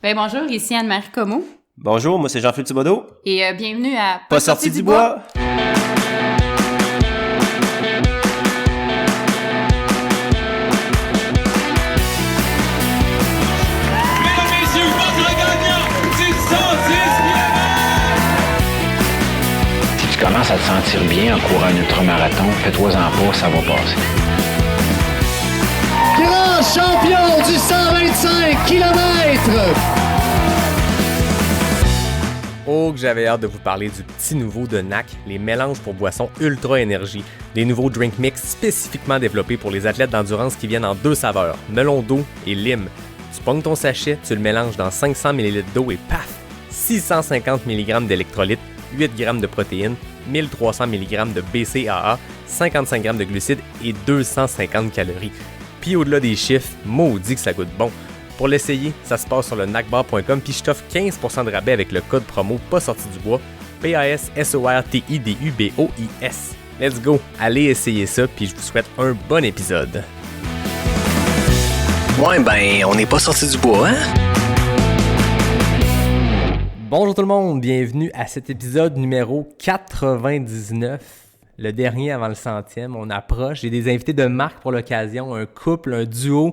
Bonjour, ici Anne-Marie Comeau. Bonjour, moi c'est Jean-Philippe Thibodeau. Et bienvenue à Pas sorti du bois. Si tu commences à te sentir bien en courant un ultramarathon, fais-toi-en pas, ça va passer. Grand champion du 125 km! Oh, que j'avais hâte de vous parler du petit nouveau de NAC, les mélanges pour boissons Ultra Énergie, des nouveaux drink mix spécifiquement développés pour les athlètes d'endurance qui viennent en deux saveurs, melon d'eau et lime. Tu pognes ton sachet, tu le mélanges dans 500 ml d'eau et paf! 650 mg d'électrolytes, 8 g de protéines, 1300 mg de BCAA, 55 g de glucides et 250 calories. Puis au-delà des chiffres, maudit que ça goûte bon. Pour l'essayer, ça se passe sur le nacbar.com puis je t'offre 15% de rabais avec le code promo pas sorti du bois, PASSORTIDUBOIS. Let's go, allez essayer ça puis je vous souhaite un bon épisode. Ouais, on n'est pas sorti du bois, hein? Bonjour tout le monde, bienvenue à cet épisode numéro 99. Le dernier avant le 100e, on approche. J'ai des invités de marque pour l'occasion, un couple, un duo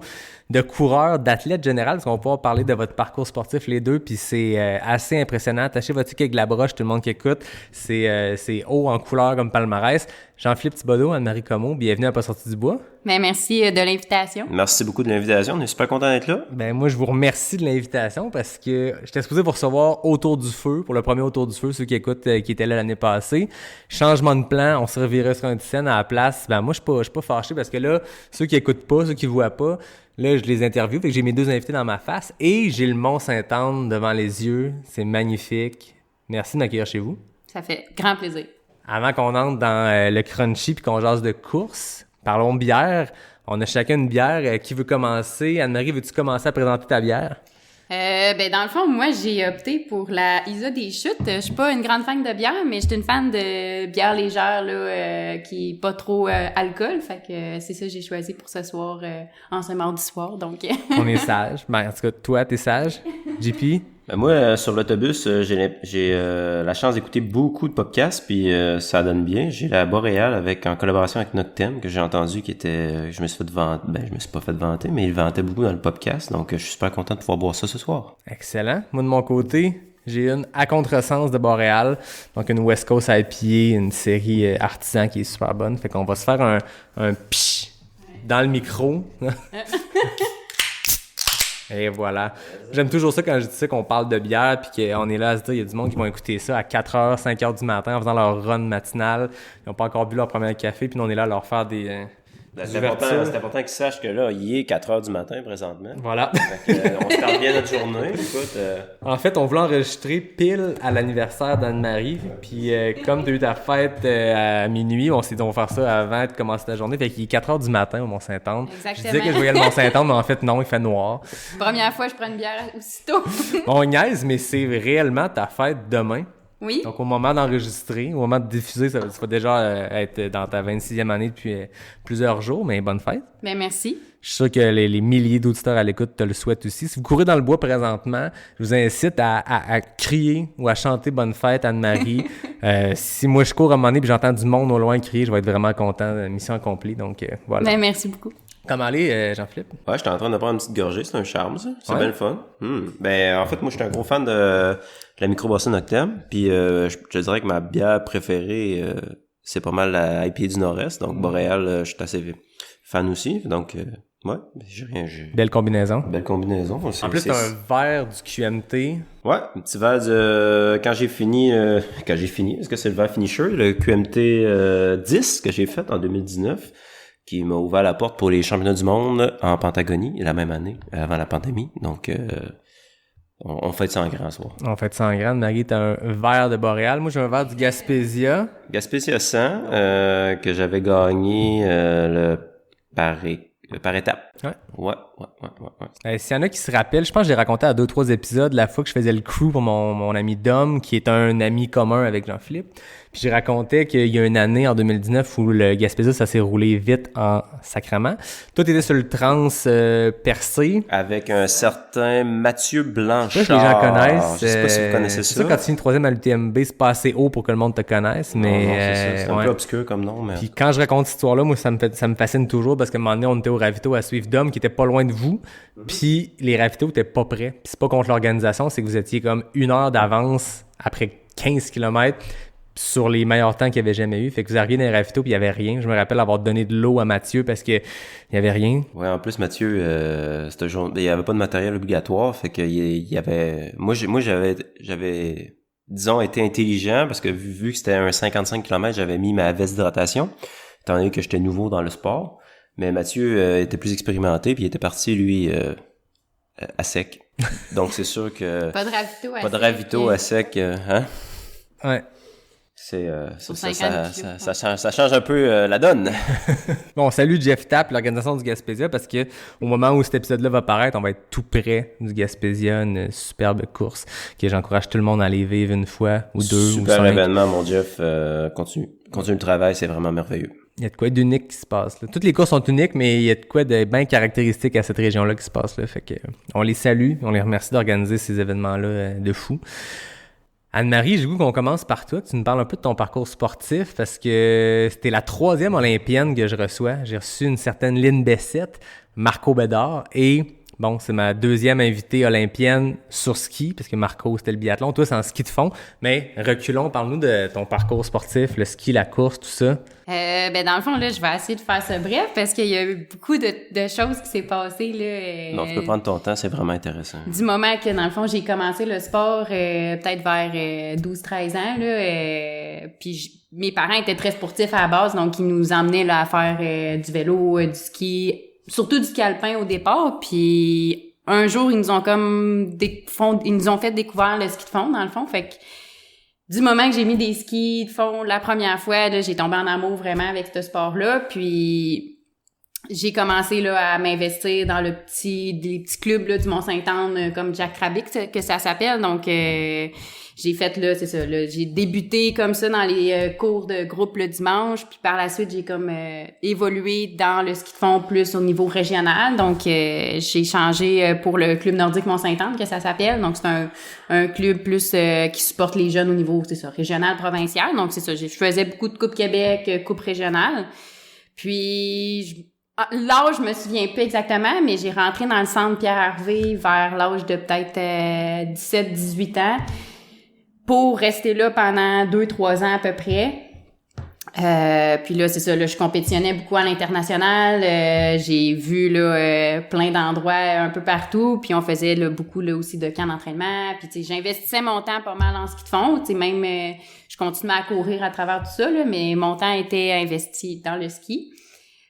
de coureurs, d'athlètes général, parce qu'on va pouvoir parler de votre parcours sportif les deux, puis c'est assez impressionnant. Attachez votre truc avec la broche, tout le monde qui écoute. C'est haut en couleur comme palmarès. Jean-Philippe Thibodeau, Anne-Marie Comeau, bienvenue à Pas sorti du bois. Merci de l'invitation. Merci beaucoup de l'invitation, on est super content d'être là. Moi, je vous remercie de l'invitation parce que j'étais supposé vous recevoir autour du feu, pour le premier autour du feu, ceux qui écoutent, qui étaient là l'année passée. Changement de plan, on se revirait sur une scène à la place. Moi, je suis pas fâché parce que là, ceux qui écoutent pas, ceux qui voient pas, là, je les interviewe, fait que j'ai mes deux invités dans ma face et j'ai le Mont-Saint-Anne devant les yeux. C'est magnifique. Merci de m'accueillir chez vous. Ça fait grand plaisir. Avant qu'on entre dans le crunchy puis qu'on jase de course, parlons bière. On a chacun une bière. Qui veut commencer? Anne-Marie, veux-tu commencer à présenter ta bière? Dans le fond, moi, j'ai opté pour la Isa des Chutes. Je suis pas une grande fan de bière, mais je suis une fan de bière légère, là, qui est pas trop alcool. Fait que c'est ça que j'ai choisi pour ce soir, en ce mardi soir, donc. On est sage. En tout cas, toi, t'es sage. JP? Moi, sur l'autobus, j'ai la chance d'écouter beaucoup de podcasts, puis ça donne bien. J'ai la Boréal en collaboration avec Noctem, que j'ai entendu qui était... je me suis fait vanter, je me suis pas fait vanter, mais il vantait beaucoup dans le podcast, donc je suis super content de pouvoir boire ça ce soir. Excellent. Moi, de mon côté, j'ai une à contresens de Boréal, donc une West Coast IPA, une série artisan qui est super bonne. Fait qu'on va se faire un psh dans le micro. Et voilà. J'aime toujours ça quand je dis ça, qu'on parle de bière puis qu'on est là à se dire, il y a du monde qui vont écouter ça à 4h, 5h du matin en faisant leur run matinale. Ils n'ont pas encore bu leur premier café puis nous on est là à leur faire des c'est important qu'ils sachent que là, il est 4h du matin présentement. Voilà. Fait que, on starte bien notre journée. Écoute, En fait, on voulait enregistrer pile à l'anniversaire d'Anne-Marie. Puis comme tu as eu ta fête à minuit, on s'est dit on va faire ça avant de commencer la journée. Fait qu'il est 4h du matin au Mont-Saint-Anne. Exactement. Je disais que je voyais le Mont-Saint-Anne, mais en fait non, il fait noir. Première fois, je prends une bière aussitôt. On niaise, mais c'est réellement ta fête demain. Oui. Donc, au moment d'enregistrer, au moment de diffuser, ça va déjà être dans ta 26e année depuis plusieurs jours, mais bonne fête. Merci. Je suis sûr que les milliers d'auditeurs à l'écoute te le souhaitent aussi. Si vous courez dans le bois présentement, je vous incite à crier ou à chanter bonne fête Anne-Marie. Si moi je cours à un moment donné et j'entends du monde au loin crier, je vais être vraiment content. Mission accomplie. Donc, voilà. Merci beaucoup. Comment aller, Jean-Philippe? ouais, j'étais en train de prendre une petite gorgée, c'est un charme, ça. C'est Ouais. bien le fun. En fait, moi, je suis un gros fan de la microbrasserie Noctem, puis je dirais que ma bière préférée, c'est pas mal la IPA du Nord-Est, donc Boréal, je suis assez fan aussi, donc ouais, j'ai rien... Belle combinaison. Belle combinaison. En plus, t'as un verre du QMT. Ouais, un petit verre de... Quand j'ai fini, parce que c'est le verre finisher, le QMT 10 que j'ai fait en 2019, qui m'a ouvert la porte pour les championnats du monde en Pentagonie, la même année, avant la pandémie. Donc, on fait ça en grand soir. On fait ça en grande. Marie, t'as un verre de Boréal. Moi, j'ai un verre du Gaspésia. Gaspésia 100, que j'avais gagné par étape. Ouais. Ouais. ouais. S'il y en a qui se rappellent, je pense que j'ai raconté à 2-3 épisodes la fois que je faisais le crew pour mon ami Dom, qui est un ami commun avec Jean-Philippe. Puis j'ai raconté qu'il y a une année, en 2019, où le Gaspésia, ça s'est roulé vite en sacrament. Toi, t'étais sur le trans percé. Avec un certain Mathieu Blanchard. Je sais pas si les gens connaissent. Je sais pas si vous connaissez ça. C'est ça, quand tu finis 3e à l'UTMB, c'est pas assez haut pour que le monde te connaisse. Mais, non, c'est un peu obscur comme nom. Mais... Puis quand je raconte cette histoire-là, moi, ça me fascine toujours parce qu'à un moment donné, on était au ravito à suivre Dom, qui était pas loin de vous. Puis les ravitos étaient pas prêts. Puis c'est pas contre l'organisation, c'est que vous étiez comme 1 heure d'avance après 15 km sur les meilleurs temps qu'il y avait jamais eu. Fait que vous arriviez dans les ravitaux puis il y avait rien. Je me rappelle avoir donné de l'eau à Mathieu parce que il y avait rien. Ouais, en plus Mathieu, cette journée, il y avait pas de matériel obligatoire, fait que il y avait, moi j'avais disons été intelligent parce que vu que c'était un 55 km, j'avais mis ma veste d'hydratation, étant donné que j'étais nouveau dans le sport. Mais Mathieu était plus expérimenté puis il était parti lui à sec. Donc c'est sûr que pas de ravito à sec. Pas de ravito à sec, hein? Ouais. Ça change un peu la donne. Bon, salut Jeff Tapp, l'organisation du Gaspésia, parce que au moment où cet épisode-là va paraître, on va être tout près du Gaspésia, une superbe course que j'encourage tout le monde à aller vivre une fois ou deux ou 5. Super événement, mon Jeff. Continue le travail, c'est vraiment merveilleux. Il y a de quoi d'unique qui se passe là. Toutes les courses sont uniques, mais il y a de quoi de bien caractéristique à cette région-là qui se passe là. Fait que on les salue, on les remercie d'organiser ces événements-là de fou. Anne-Marie, j'ai le goût qu'on commence par toi, que tu nous parles un peu de ton parcours sportif parce que c'était la 3e olympienne que je reçois. J'ai reçu une certaine Lynn Bessette, Marco Bédard et bon, c'est ma 2e invitée olympienne sur ski parce que Marco, c'était le biathlon. Toi, c'est en ski de fond. Mais reculons, parle-nous de ton parcours sportif, le ski, la course, tout ça. Dans le fond, là, je vais essayer de faire ça bref parce qu'il y a eu beaucoup de choses qui s'est passées, là. Non, tu peux prendre ton temps, c'est vraiment intéressant. Du moment que, dans le fond, j'ai commencé le sport, peut-être vers 12-13 ans, là, puis mes parents étaient très sportifs à la base, donc ils nous emmenaient, là, à faire du vélo, du ski, surtout du ski alpin au départ, puis un jour, ils nous ont ils nous ont fait découvrir le ski de fond, dans le fond, fait que du moment que j'ai mis des skis de fond la première fois, là, j'ai tombé en amour vraiment avec ce sport-là. Puis j'ai commencé là à m'investir dans les petits clubs là, du Mont-Sainte-Anne comme Jack Rabbit que ça s'appelle. Donc j'ai fait là, c'est ça, là, j'ai débuté comme ça dans les cours de groupe le dimanche, puis par la suite j'ai comme évolué dans le ski de fond plus au niveau régional. Donc j'ai changé pour le club nordique Mont-Sainte-Anne que ça s'appelle. Donc c'est un club plus qui supporte les jeunes au niveau, c'est ça, régional, provincial. Donc c'est ça, je faisais beaucoup de Coupe Québec, Coupe régionale. Puis l'âge, je me souviens plus exactement, mais j'ai rentré dans le centre Pierre-Hervé vers l'âge de peut-être 17-18 ans. Pour rester là pendant 2-3 ans à peu près. Puis là, c'est ça, là, je compétitionnais beaucoup à l'international. J'ai vu là plein d'endroits un peu partout. Puis on faisait là, beaucoup là aussi de camps d'entraînement. Puis tu sais, j'investissais mon temps pas mal en ski de fond. Tu sais, même je continuais à courir à travers tout ça, là, mais mon temps était investi dans le ski.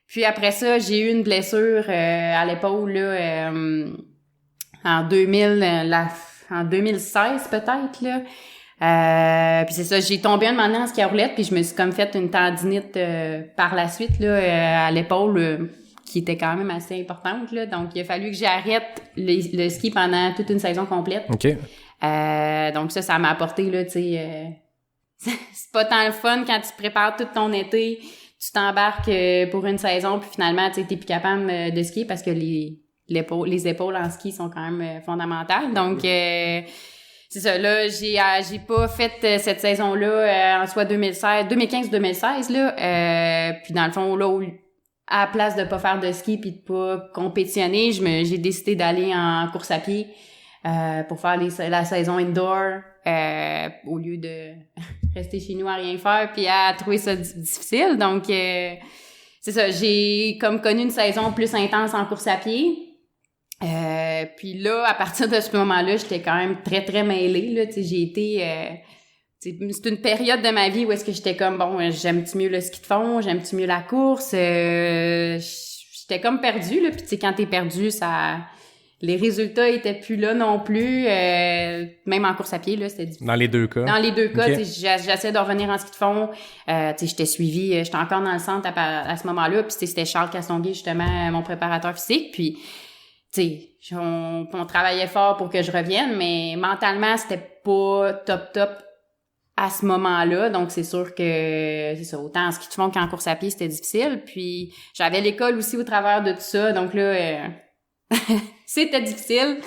Puis après ça, j'ai eu une blessure à l'épaule là en 2016 peut-être là. Puis c'est ça, j'ai tombé un moment donné en ski à roulette, puis je me suis comme fait une tendinite par la suite là à l'épaule qui était quand même assez importante là. Donc il a fallu que j'arrête le ski pendant toute une saison complète. OK. Donc ça m'a apporté là, tu sais c'est pas tant le fun quand tu prépares tout ton été, tu t'embarques pour une saison puis finalement tu sais t'es plus capable de skier parce que les épaules en ski sont quand même fondamentales. Donc c'est ça, là, j'ai pas fait cette saison-là en soit 2015-2016, là. Puis dans le fond, là, à la place de pas faire de ski puis de pas compétitionner, j'ai décidé d'aller en course à pied pour faire la saison indoor au lieu de rester chez nous à rien faire puis à trouver ça difficile. Donc, c'est ça, j'ai comme connu une saison plus intense en course à pied. Puis là, à partir de ce moment-là, j'étais quand même très, très mêlée, là, tu sais, j'ai été, c'est une période de ma vie où est-ce que j'étais comme, bon, j'aime-tu mieux le ski de fond, j'aime-tu mieux la course, j'étais comme perdue, là, puis tu sais, quand t'es perdue, les résultats étaient plus là non plus, même en course à pied, là, c'était difficile. Dans les deux cas? Dans les deux cas, okay. Tu sais, j'essayais de revenir en ski de fond, tu sais, j'étais suivie, j'étais encore dans le centre à ce moment-là, puis c'était Charles Castonguay, justement, mon préparateur physique, puis tu sais, on travaillait fort pour que je revienne, mais mentalement, c'était pas top à ce moment-là. Donc, c'est sûr que, c'est ça, autant en ski de fond qu'en course à pied, c'était difficile. Puis, j'avais l'école aussi au travers de tout ça. Donc là, c'était difficile.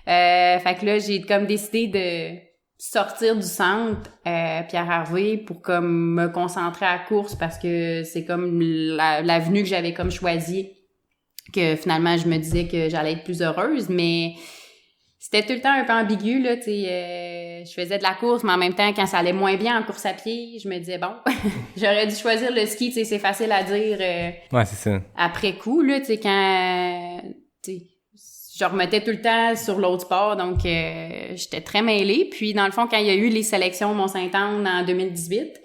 Fait que là, j'ai comme décidé de sortir du centre Pierre-Hervé pour comme me concentrer à la course parce que c'est comme l'avenue que j'avais comme choisie que finalement je me disais que j'allais être plus heureuse, mais c'était tout le temps un peu ambigu là, tu sais, je faisais de la course, mais en même temps quand ça allait moins bien en course à pied, je me disais bon, j'aurais dû choisir le ski, tu sais, c'est facile à dire ouais, c'est ça. Après coup là, tu sais, quand tu sais, je remettais tout le temps sur l'autre sport, donc j'étais très mêlée. Puis dans le fond, quand il y a eu les sélections Mont-Saint-Anne en 2018,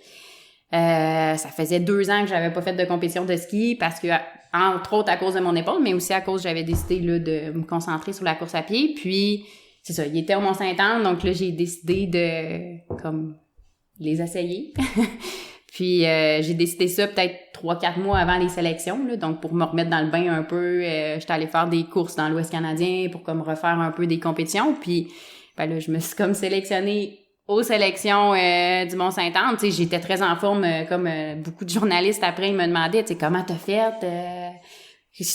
ça faisait 2 ans que j'avais pas fait de compétition de ski parce que, entre autres à cause de mon épaule, mais aussi à cause j'avais décidé là, de me concentrer sur la course à pied. Puis c'est ça, il était au Mont-Saint-Anne, donc là j'ai décidé de comme les essayer. Puis j'ai décidé ça peut-être 3-4 mois avant les sélections, là, donc pour me remettre dans le bain un peu, j'étais allée faire des courses dans l'Ouest canadien pour comme refaire un peu des compétitions. Puis ben là, je me suis comme sélectionnée aux sélections du Mont-Saint-Anne. Tu sais, j'étais très en forme, comme beaucoup de journalistes après, ils me demandaient, tu sais, comment t'as fait?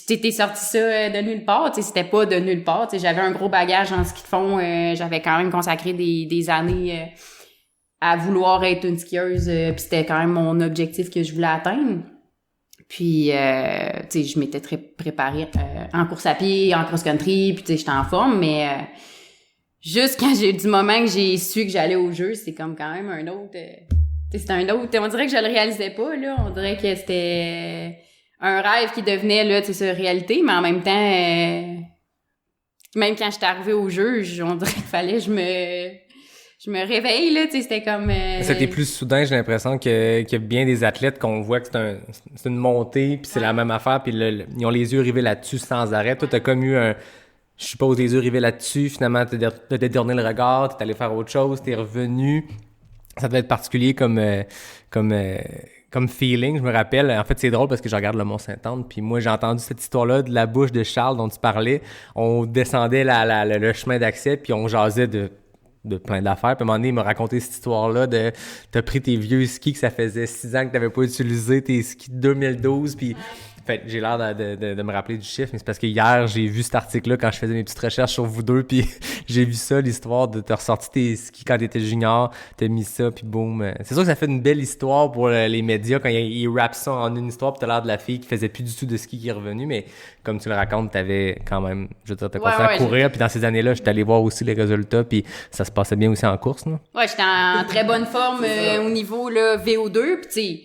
T'es sorti ça de nulle part, tu sais, c'était pas de nulle part. Tu sais, j'avais un gros bagage en ski de fond, j'avais quand même consacré des années à vouloir être une skieuse, puis c'était quand même mon objectif que je voulais atteindre. Puis, tu sais, je m'étais très préparée en course à pied, en cross-country, puis tu sais, j'étais en forme, mais juste quand j'ai eu du moment que j'ai su que j'allais au jeu, c'est comme quand même un autre... tu sais, c'était un autre... On dirait que je le réalisais pas, là. On dirait que c'était un rêve qui devenait, là, tu sais, réalité, mais en même temps, même quand j'étais arrivée au jeu, on dirait qu'il fallait que je me réveille, là, tu sais, c'était comme... C'était plus soudain, j'ai l'impression qu'il y a bien des athlètes qu'on voit que c'est une montée, puis c'est la même affaire, puis ils ont les yeux rivés là-dessus sans arrêt. Toi, t'as comme eu je suppose, les yeux rivés là-dessus, finalement, t'as détourné le regard, t'es allé faire autre chose, t'es revenu. Ça devait être particulier comme feeling, je me rappelle. En fait, c'est drôle parce que je regarde le Mont-Saint-Anne, puis moi, j'ai entendu cette histoire-là de la bouche de Charles dont tu parlais. On descendait le chemin d'accès, puis on jasait de plein d'affaires. Puis à un moment donné, il m'a raconté cette histoire-là de t'as pris tes vieux skis que ça faisait 6 ans que t'avais pas utilisé, tes skis de 2012, puis fait j'ai l'air de me rappeler du chiffre, mais c'est parce que hier, j'ai vu cet article-là quand je faisais mes petites recherches sur vous deux, puis j'ai vu ça, l'histoire de t'as ressorti tes skis quand t'étais junior, t'as mis ça, puis boum. C'est sûr que ça fait une belle histoire pour les médias quand ils rappent ça en une histoire, puis t'as l'air de la fille qui faisait plus du tout de ski qui est revenue, mais comme tu le racontes, t'avais quand même, je veux dire, t'as commencé à courir, puis dans ces années-là, j'étais allé voir aussi les résultats, puis ça se passait bien aussi en course, non? Ouais, j'étais en très bonne forme au niveau là, VO2, puis tu sais,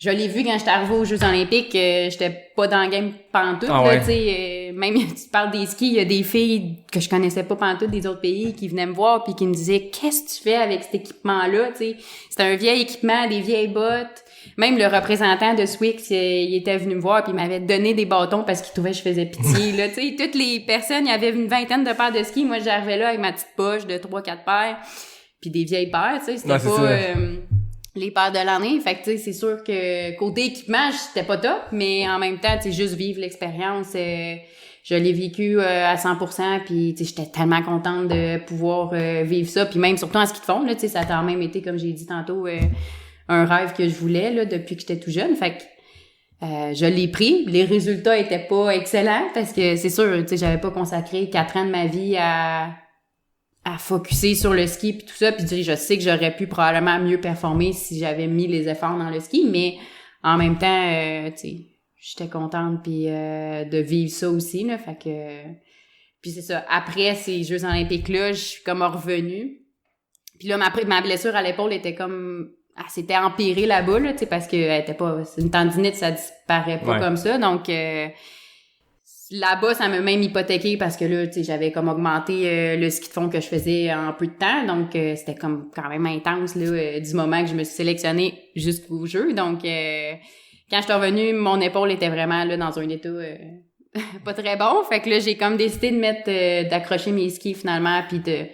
je l'ai vu quand j'étais arrivée aux Jeux olympiques, j'étais pas dans le game pantoute, là, tu sais, même tu parles des skis, il y a des filles que je connaissais pas pantoute des autres pays qui venaient me voir puis qui me disaient « Qu'est-ce que tu fais avec cet équipement-là? » Tu sais, c'était un vieil équipement, des vieilles bottes. Même le représentant de Swix, il était venu me voir puis il m'avait donné des bâtons parce qu'il trouvait que je faisais pitié, là, tu sais. Toutes les personnes, il y avait une 20aine de paires de skis. Moi, j'arrivais là avec ma petite poche de 3-4 paires puis des vieilles paires, tu sais. C'était pas... les paires de l'année. Fait que, tu sais, c'est sûr que côté équipement, j'étais pas top, mais en même temps, tu sais, juste vivre l'expérience, je l'ai vécu à 100%, puis, tu sais, j'étais tellement contente de pouvoir vivre ça, puis même surtout en ski de fond, là, tu sais, ça a quand même été, comme j'ai dit tantôt, un rêve que je voulais, là, depuis que j'étais tout jeune. Fait que je l'ai pris. Les résultats étaient pas excellents, parce que c'est sûr, tu sais, j'avais pas consacré 4 ans de ma vie à focusser sur le ski puis tout ça, puis je sais que j'aurais pu probablement mieux performer si j'avais mis les efforts dans le ski, mais en même temps, tu sais, j'étais contente puis de vivre ça aussi, là, fait que... Puis c'est ça, après ces Jeux olympiques-là, je suis comme revenue. Puis là, ma blessure à l'épaule était comme... Elle s'était empirée là-bas, là, tu sais, parce que elle était pas... C'est une tendinite, ça disparaît pas comme ça, donc... Là-bas, ça m'a même hypothéqué parce que là, tu sais, j'avais comme augmenté le ski de fond que je faisais en peu de temps. Donc, c'était comme quand même intense, là, du moment que je me suis sélectionnée jusqu'au jeu. Donc, quand je suis revenue, mon épaule était vraiment là dans un état pas très bon. Fait que là, j'ai comme décidé de d'accrocher mes skis finalement puis de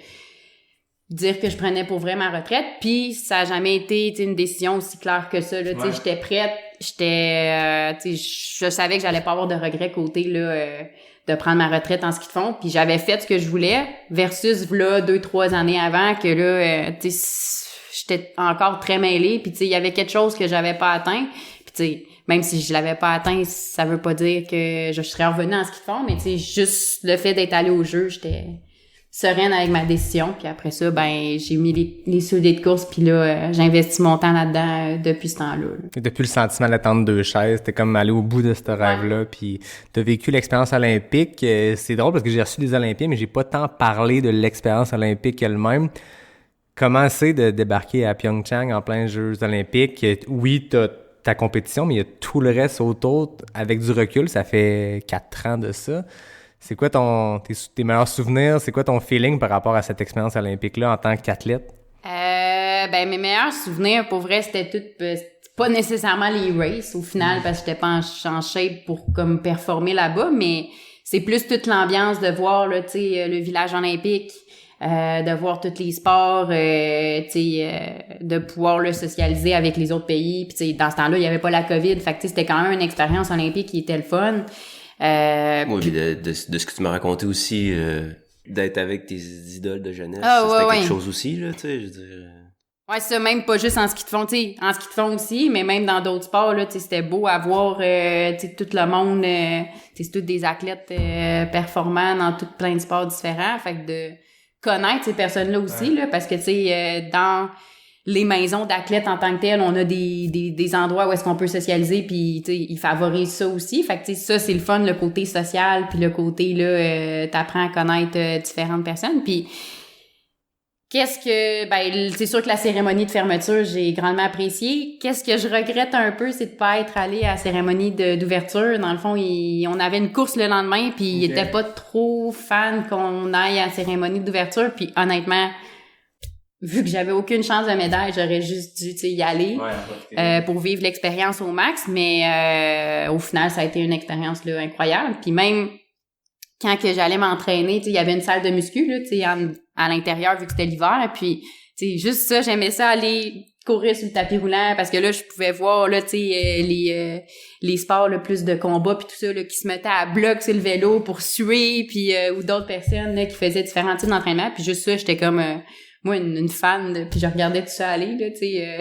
dire que je prenais pour vrai ma retraite. Puis, ça a jamais été, tu sais, une décision aussi claire que ça, là. Tu sais, j'étais prête. Je savais que j'allais pas avoir de regrets côté là de prendre ma retraite en ski de fond, puis j'avais fait ce que je voulais versus là 2-3 années avant que là tu sais j'étais encore très mêlée, puis tu sais il y avait quelque chose que j'avais pas atteint, puis tu sais même si je l'avais pas atteint, ça veut pas dire que je serais revenue en ski de fond, mais tu sais juste le fait d'être allée au jeu, j'étais sereine avec ma décision, puis après ça ben j'ai mis les souliers de course, puis là j'ai investi mon temps là-dedans depuis ce temps-là. Et depuis le sentiment d'attendre deux chaises, t'es comme allé au bout de ce rêve-là, puis t'as vécu l'expérience olympique. C'est drôle parce que j'ai reçu des Olympiens, mais j'ai pas tant parlé de l'expérience olympique elle-même. Comment c'est de débarquer à Pyeongchang en plein Jeux olympiques? Oui, t'as ta compétition, mais il y a tout le reste autour. Avec du recul, ça fait 4 ans de ça. C'est quoi tes meilleurs souvenirs? C'est quoi ton feeling par rapport à cette expérience olympique-là en tant qu'athlète? Ben mes meilleurs souvenirs, pour vrai, c'était pas nécessairement les races au final, parce que j'étais pas en shape pour comme performer là-bas, mais c'est plus toute l'ambiance de voir là, tu sais, le village olympique, de voir tous les sports, tu sais, de pouvoir le socialiser avec les autres pays. Puis tu sais, dans ce temps-là, il y avait pas la COVID, fait que tu sais, c'était quand même une expérience olympique qui était le fun. Oui, puis de ce que tu m'as raconté aussi, d'être avec tes idoles de jeunesse, c'était quelque chose aussi, là, tu sais, je veux dire. Ouais, c'est ça, même pas juste en ski de fond, tu sais, en ski de fond aussi, mais même dans d'autres sports, là, tu sais, c'était beau à voir, tu sais, tout le monde, tu sais, c'est tous des athlètes performants dans tout plein de sports différents, fait que de connaître ces personnes-là aussi, là, parce que, tu sais, dans les maisons d'athlètes en tant que telles, on a des endroits où est-ce qu'on peut socialiser, puis tu sais ils favorisent ça aussi. Fait que tu sais ça c'est le fun, le côté social, puis le côté là t'apprends à connaître différentes personnes. Puis qu'est-ce que c'est sûr que la cérémonie de fermeture, j'ai grandement apprécié. Qu'est-ce que je regrette un peu, c'est de pas être allé à la cérémonie d'ouverture. Dans le fond, on avait une course le lendemain, puis il était pas trop fan qu'on aille à la cérémonie d'ouverture, puis honnêtement vu que j'avais aucune chance de médaille, j'aurais juste dû y aller pour vivre l'expérience au max. Mais au final, ça a été une expérience là, incroyable. Puis même quand que j'allais m'entraîner, il y avait une salle de muscu là, à l'intérieur vu que c'était l'hiver. Puis juste ça, j'aimais ça aller courir sur le tapis roulant parce que là, je pouvais voir là, les sports là, plus de combat puis tout ça là, qui se mettaient à bloc sur le vélo pour suer, puis ou d'autres personnes là, qui faisaient différents types d'entraînement. Puis juste ça, j'étais comme moi une fan puis je regardais tout ça aller là, tu sais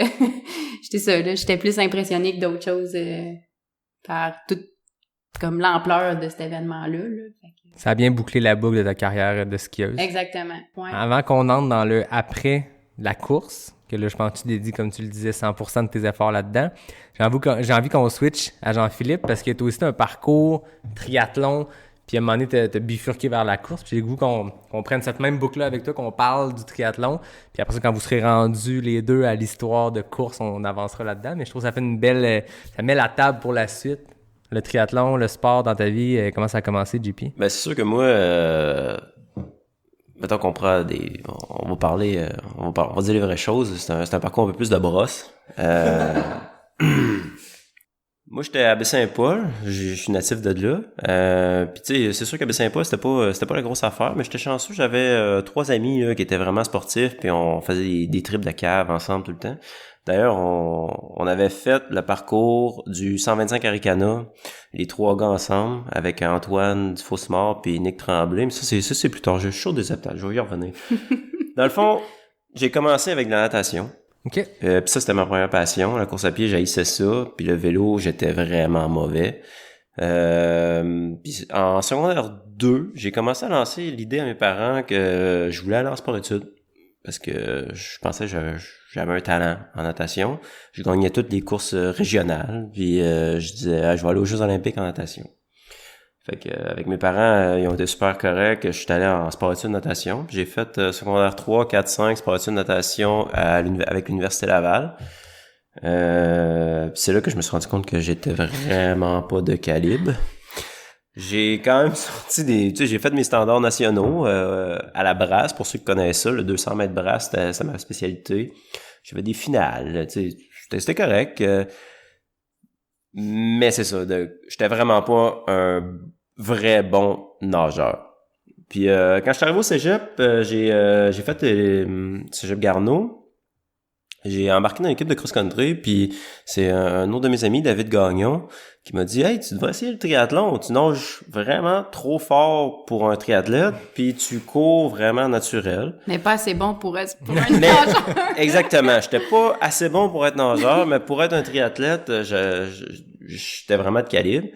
j'étais ça là, j'étais plus impressionnée que d'autres choses par toute comme l'ampleur de cet événement là. Ça a bien bouclé la boucle de ta carrière de skieuse. Exactement. Ouais. Avant qu'on entre dans le après la course, que là je pense que tu dédies comme tu le disais 100% de tes efforts là-dedans, j'ai envie qu'on switch à Jean-Philippe parce que tu as aussi un parcours triathlon. Puis à un moment donné, t'as bifurqué vers la course. Puis j'ai le goût qu'on prenne cette même boucle-là avec toi, qu'on parle du triathlon. Puis après ça, quand vous serez rendus les deux à l'histoire de course, on avancera là-dedans. Mais je trouve que ça fait une belle... ça met la table pour la suite. Le triathlon, le sport dans ta vie, comment ça a commencé, JP? Ben c'est sûr que moi... mettons qu'on prend on va parler... on va dire les vraies choses. C'est un parcours un peu plus de brosse. Moi, j'étais à Baie-Saint-Paul, je suis natif de là. Puis tu sais, c'est sûr qu'à Baie-Saint-Paul, c'était pas la grosse affaire, mais j'étais chanceux, j'avais 3 amis là, qui étaient vraiment sportifs, puis on faisait des trips de cave ensemble tout le temps. D'ailleurs, on avait fait le parcours du 125 Arikana, les 3 gars ensemble, avec Antoine Dufaussemort puis Nick Tremblay. Mais ça c'est plus tard, je suis chaud des heptales, je vais y revenir. Dans le fond, j'ai commencé avec la natation. OK. Puis ça, c'était ma première passion. La course à pied, j'haïssais ça. Puis le vélo, j'étais vraiment mauvais. Puis en secondaire 2, j'ai commencé à lancer l'idée à mes parents que je voulais aller en sport-études. Parce que je pensais que j'avais un talent en natation. Je gagnais toutes les courses régionales. Puis je disais, je vais aller aux Jeux olympiques en natation. Fait que avec mes parents, ils ont été super corrects. Je suis allé en sport-études natation. J'ai fait secondaire 3, 4, 5 sport-études natation avec l'Université Laval. Puis c'est là que je me suis rendu compte que j'étais vraiment pas de calibre. J'ai quand même sorti tu sais, j'ai fait mes standards nationaux à la brasse, pour ceux qui connaissent ça, le 200 mètres brasse, c'était ma spécialité. J'avais des finales, tu sais, c'était correct. Mais c'est ça, j'étais vraiment pas un vrai bon nageur. Puis quand je suis arrivé au cégep, j'ai fait Cégep Garneau. j'ai embarqué dans l'équipe de cross-country, puis c'est un autre de mes amis, David Gagnon, qui m'a dit « Hey, tu devrais essayer le triathlon, tu nages vraiment trop fort pour un triathlète, puis tu cours vraiment naturel. » Mais pas assez bon pour un nageur. Exactement, j'étais pas assez bon pour être nageur, mais pour être un triathlète, j'étais vraiment de calibre.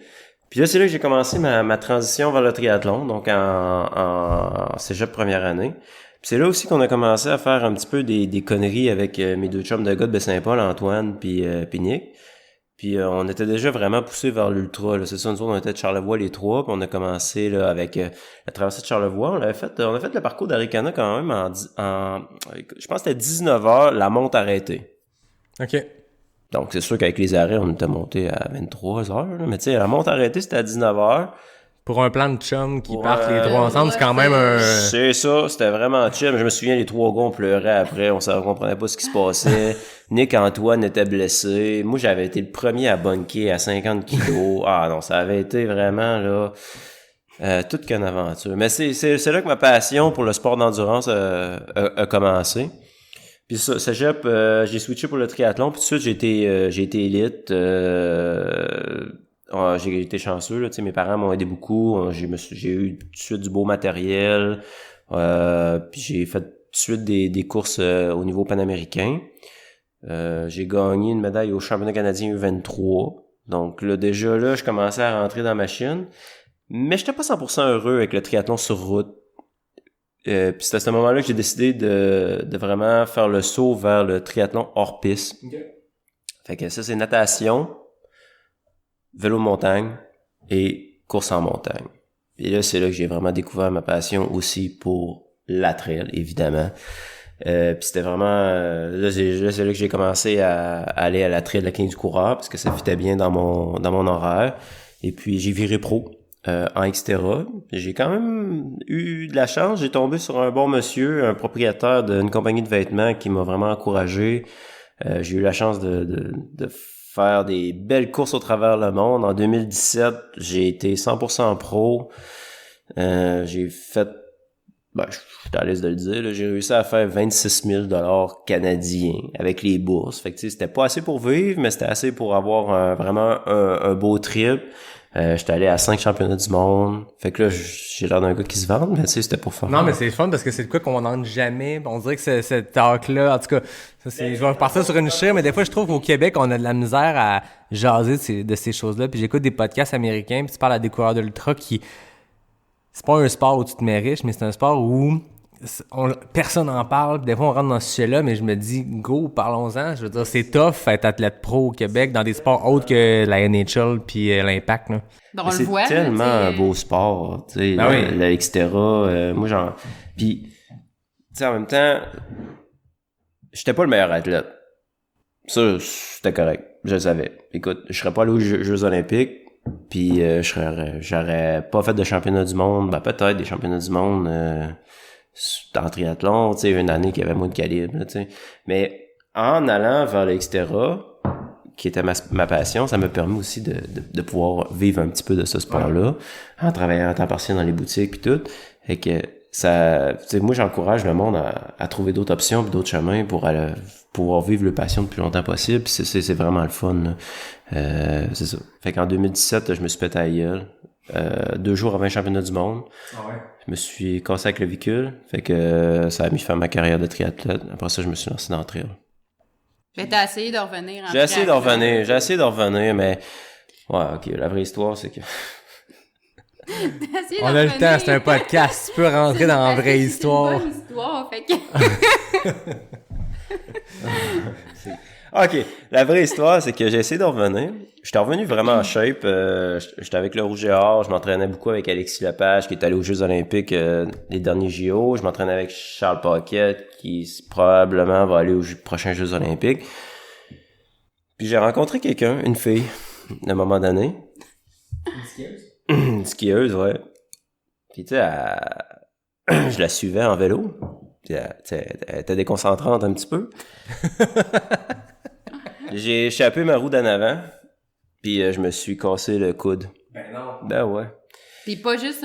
Puis là, c'est là que j'ai commencé ma transition vers le triathlon, donc en cégep première année. Puis c'est là aussi qu'on a commencé à faire un petit peu des conneries avec mes deux chums de gars de Baie-Saint-Paul, Antoine puis Nick. Puis on était déjà vraiment poussés vers l'ultra. Là. C'est ça, nous autres, on était de Charlevoix les trois, puis on a commencé là avec la traversée de Charlevoix. On a fait le parcours d'Arikana quand même je pense que c'était 19 heures, la monte arrêtée. OK. Donc c'est sûr qu'avec les arrêts, on était monté à 23 heures. Là. Mais tu sais, la monte arrêtée, c'était à 19 heures. Pour un plan de chum qui partent les trois ensemble, c'est quand même un... C'est ça, c'était vraiment chill. Je me souviens, les trois gars, on pleurait après, on comprenait pas ce qui se passait. Nick Antoine était blessé. Moi, j'avais été le premier à bunker à 50 kilos. Ah non, ça avait été vraiment, là, toute qu'une aventure. Mais c'est là que ma passion pour le sport d'endurance a commencé. Puis ça, cégep, j'ai switché pour le triathlon, puis tout de suite, j'ai été élite. J'ai été chanceux, là, tu sais, mes parents m'ont aidé beaucoup, j'ai eu tout de suite du beau matériel, puis j'ai fait tout de suite des courses au niveau panaméricain. J'ai gagné une médaille au championnat canadien U23, donc là, déjà là, je commençais à rentrer dans ma machine, mais j'étais pas 100% heureux avec le triathlon sur route. Puis c'est à ce moment-là que j'ai décidé de vraiment faire le saut vers le triathlon hors piste. Okay. Fait que ça, c'est natation, vélo montagne et course en montagne. Et là, c'est là que j'ai vraiment découvert ma passion aussi pour la trail, évidemment. Puis c'était vraiment... là, c'est là que j'ai commencé à aller à la trail de la clinique du coureur parce que ça fitait bien dans mon horaire. Et puis, j'ai viré pro en Xterra. J'ai quand même eu de la chance. J'ai tombé sur un bon monsieur, un propriétaire d'une compagnie de vêtements qui m'a vraiment encouragé. J'ai eu la chance de faire des belles courses au travers le monde. En 2017, j'ai été 100% pro. J'ai fait, je suis à l'aise de le dire, là, j'ai réussi à faire 26 000 $ canadiens avec les bourses. Fait que tu sais, c'était pas assez pour vivre, mais c'était assez pour avoir vraiment un beau trip. J'étais allé à 5 championnats du monde. Fait que là, j'ai l'air d'un gars qui se vante, mais tu sais, c'était pour faire. Non, mais c'est fun parce que c'est de quoi qu'on n'entend jamais. On dirait que cette talk-là, en tout cas, ça, je vais partir sur une chire, mais des fois, je trouve qu'au Québec, on a de la misère à jaser de ces choses-là. Puis j'écoute des podcasts américains, puis tu parles à des coureurs de l'ultra qui... C'est pas un sport où tu te mets riche, mais c'est un sport où personne n'en parle. Des fois, on rentre dans ce sujet-là, mais je me dis, go, parlons-en. Je veux dire, c'est tough être athlète pro au Québec dans des sports autres que la NHL puis l'Impact. Là. Bon, on le voit. C'est tellement un beau sport, tu sais, ben oui. etc. Moi, genre... Puis, tu sais, en même temps, j'étais pas le meilleur athlète. Ça, c'était correct. Je le savais. Écoute, je serais pas allé aux Jeux olympiques, puis j'aurais pas fait de championnat du monde. Peut-être des championnats du monde... en triathlon, tu sais, une année qui avait moins de calibre, tu sais. Mais en allant vers l'Xterra, qui était ma passion, ça m'a permis aussi de pouvoir vivre un petit peu de ce sport-là, en travaillant en temps partiel dans les boutiques puis tout. Et que ça, tu sais, moi, j'encourage le monde à trouver d'autres options puis d'autres chemins pour pouvoir vivre le passion le plus longtemps possible. Puis c'est vraiment le fun, là. C'est ça. Fait qu'en 2017, je me suis pété à la gueule. 2 jours avant le championnat du monde. Ah ouais. Je me suis cassé la clavicule. Fait que ça a mis fin à ma carrière de triathlète. Après ça, je me suis lancé dans le trail. Mais t'as essayé de revenir en J'ai essayé de revenir, mais... Ouais, OK. La vraie histoire, c'est que... On a le temps, c'est un podcast. Tu peux rentrer dans la vraie histoire. C'est une bonne histoire, fait que... OK. La vraie histoire, c'est que j'ai essayé de revenir. J'étais revenu vraiment en shape. J'étais avec le Rouge et Or. Je m'entraînais beaucoup avec Alexis Lepage, qui est allé aux Jeux olympiques les derniers JO. Je m'entraînais avec Charles Paquette, qui probablement va aller aux prochains Jeux olympiques. Puis j'ai rencontré quelqu'un, une fille, à un moment donné. Une skieuse? Une skieuse, ouais. Puis tu sais, je la suivais en vélo. Puis elle était déconcentrante un petit peu. J'ai échappé ma roue d'en avant, puis je me suis cassé le coude. Ben non. Ben ouais. Puis pas juste...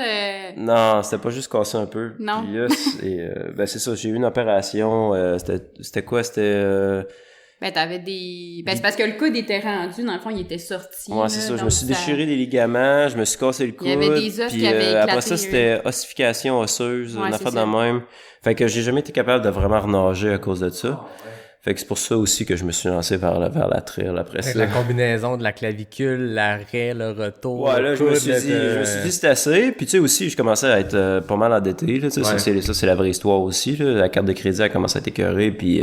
Non, c'était pas juste cassé un peu. Non. Puis là, c'est ça, j'ai eu une opération, c'était quoi? C'était Ben, t'avais des... Ben, c'est parce que le coude était rendu, dans le fond, il était sorti. Ouais, c'est ça. Je me suis déchiré des ligaments, je me suis cassé le coude. Il y avait des os puis, qui avaient éclaté. après ça, c'était ossification osseuse, Ouais, une affaire c'est de ça. même. Fait que j'ai jamais été capable de vraiment renager à cause de ça. Fait que c'est pour ça aussi que je me suis lancé vers la trail après Avec ça. la combinaison de la clavicule, l'arrêt, le retour. Ouais, là, le je me coude, suis dit c'est assez. Puis tu sais aussi, je commençais à être pas mal endetté, là, tu sais, ça c'est la vraie histoire aussi, là. La carte de crédit a commencé à être écœurée, puis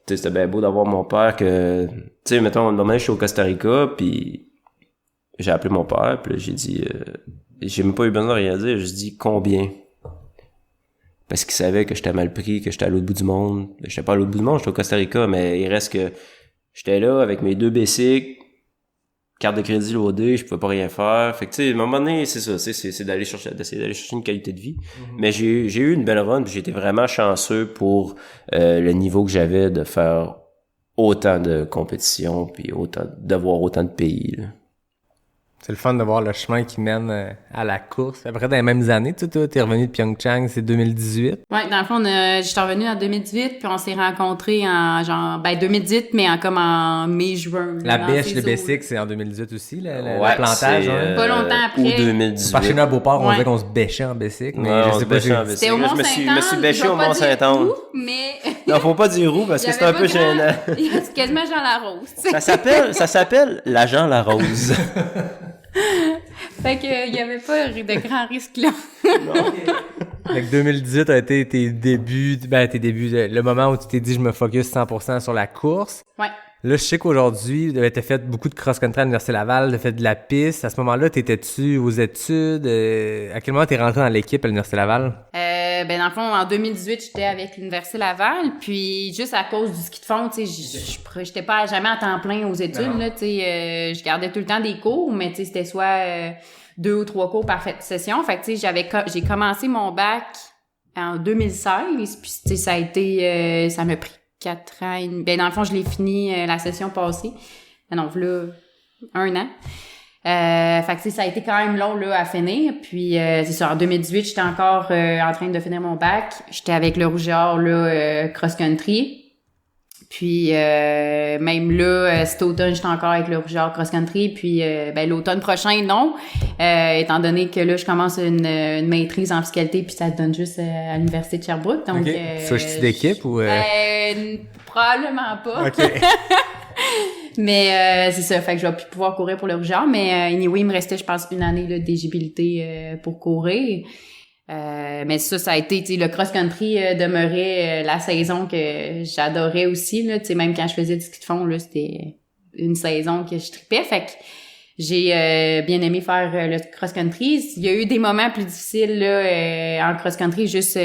tu sais, c'était bien beau d'avoir mon père que, tu sais, mettons, normalement, je suis au Costa Rica, puis j'ai appelé mon père, puis là, j'ai dit, j'ai même pas eu besoin de rien dire, j'ai dit combien. Parce qu'il savait que j'étais mal pris, que j'étais à l'autre bout du monde. J'étais pas à l'autre bout du monde, j'étais au Costa Rica, mais il reste que j'étais là avec mes 2 bicycles, carte de crédit loadée, je pouvais pas rien faire. Fait que tu sais, à un moment donné, c'est ça, c'est d'essayer d'aller chercher une qualité de vie. Mais j'ai eu une belle run, puis j'étais vraiment chanceux pour le niveau que j'avais de faire autant de compétitions, puis de voir autant de pays, là. C'est le fun de voir le chemin qui mène à la course. Après, dans les mêmes années, toi, t'es revenu de Pyeongchang, c'est 2018. Ouais, dans le fond, j'étais revenue en 2018, puis on s'est rencontrés en genre, 2018, mais comme en mai-juin. La dans bêche, ces le eaux. Bessic, c'est en 2018 aussi, le Ouais, plantage. c'est, Hein. Pas longtemps après. Ou 2018. Par chez nous à Beauport, on Ouais. disait qu'on se bêchait en Bessic, mais Ouais, je on sais se pas bêchait en si... Bessic. C'était au Là, je me Mont-Saint-Anne. suis bêché je au vais pas Mont-Saint-Anne. dire où, mais... Non, faut pas dire où, parce que c'est un peu gênant. C'est quasiment Jean Larose. Ça s'appelle l'agent Larose. Fait que, il y avait pas de grands risques là. Fait que 2018 a été tes débuts, le moment où tu t'es dit je me focus 100% sur la course. Ouais. Là, je sais qu'aujourd'hui, t'as fait beaucoup de cross-country à l'Université Laval, t'as fait de la piste. À ce moment-là, t'étais-tu aux études? À quel moment t'es rentré dans l'équipe à l'Université Laval? Dans le fond, en 2018, j'étais avec l'Université Laval, puis juste à cause du ski de fond, tu sais, j'étais pas jamais à temps plein aux études, là, tu sais, je gardais tout le temps des cours, mais tu sais, c'était soit 2 ou 3 cours par session. Fait que tu sais, j'ai commencé mon bac en 2016, puis tu sais, ça a été, ça m'a pris 4 ans. Dans le fond, je l'ai fini la session passée. Non, là, 1 an. Fait que ça a été quand même long là à finir. Puis c'est ça, en 2018, j'étais encore en train de finir mon bac. J'étais avec le Rouge et Or là cross-country. Puis même là, cet automne, j'étais encore avec le Rouge et Or cross-country. Puis l'automne prochain, non. Étant donné que là, je commence une maîtrise en fiscalité, puis ça te donne juste à l'Université de Sherbrooke. Donc, Switch-tu d'équipe ou... Probablement pas. OK. Mais c'est ça, fait que je vais plus pouvoir courir pour le Rouge et Or, mais anyway, il me restait, je pense, 1 année là, d'éligibilité pour courir. Mais ça a été, tu sais, le cross-country demeurait la saison que j'adorais aussi, là, tu sais, même quand je faisais du ski de fond, là, c'était une saison que je tripais, fait que j'ai bien aimé faire le cross-country. Il y a eu des moments plus difficiles, là, en cross-country, juste... là,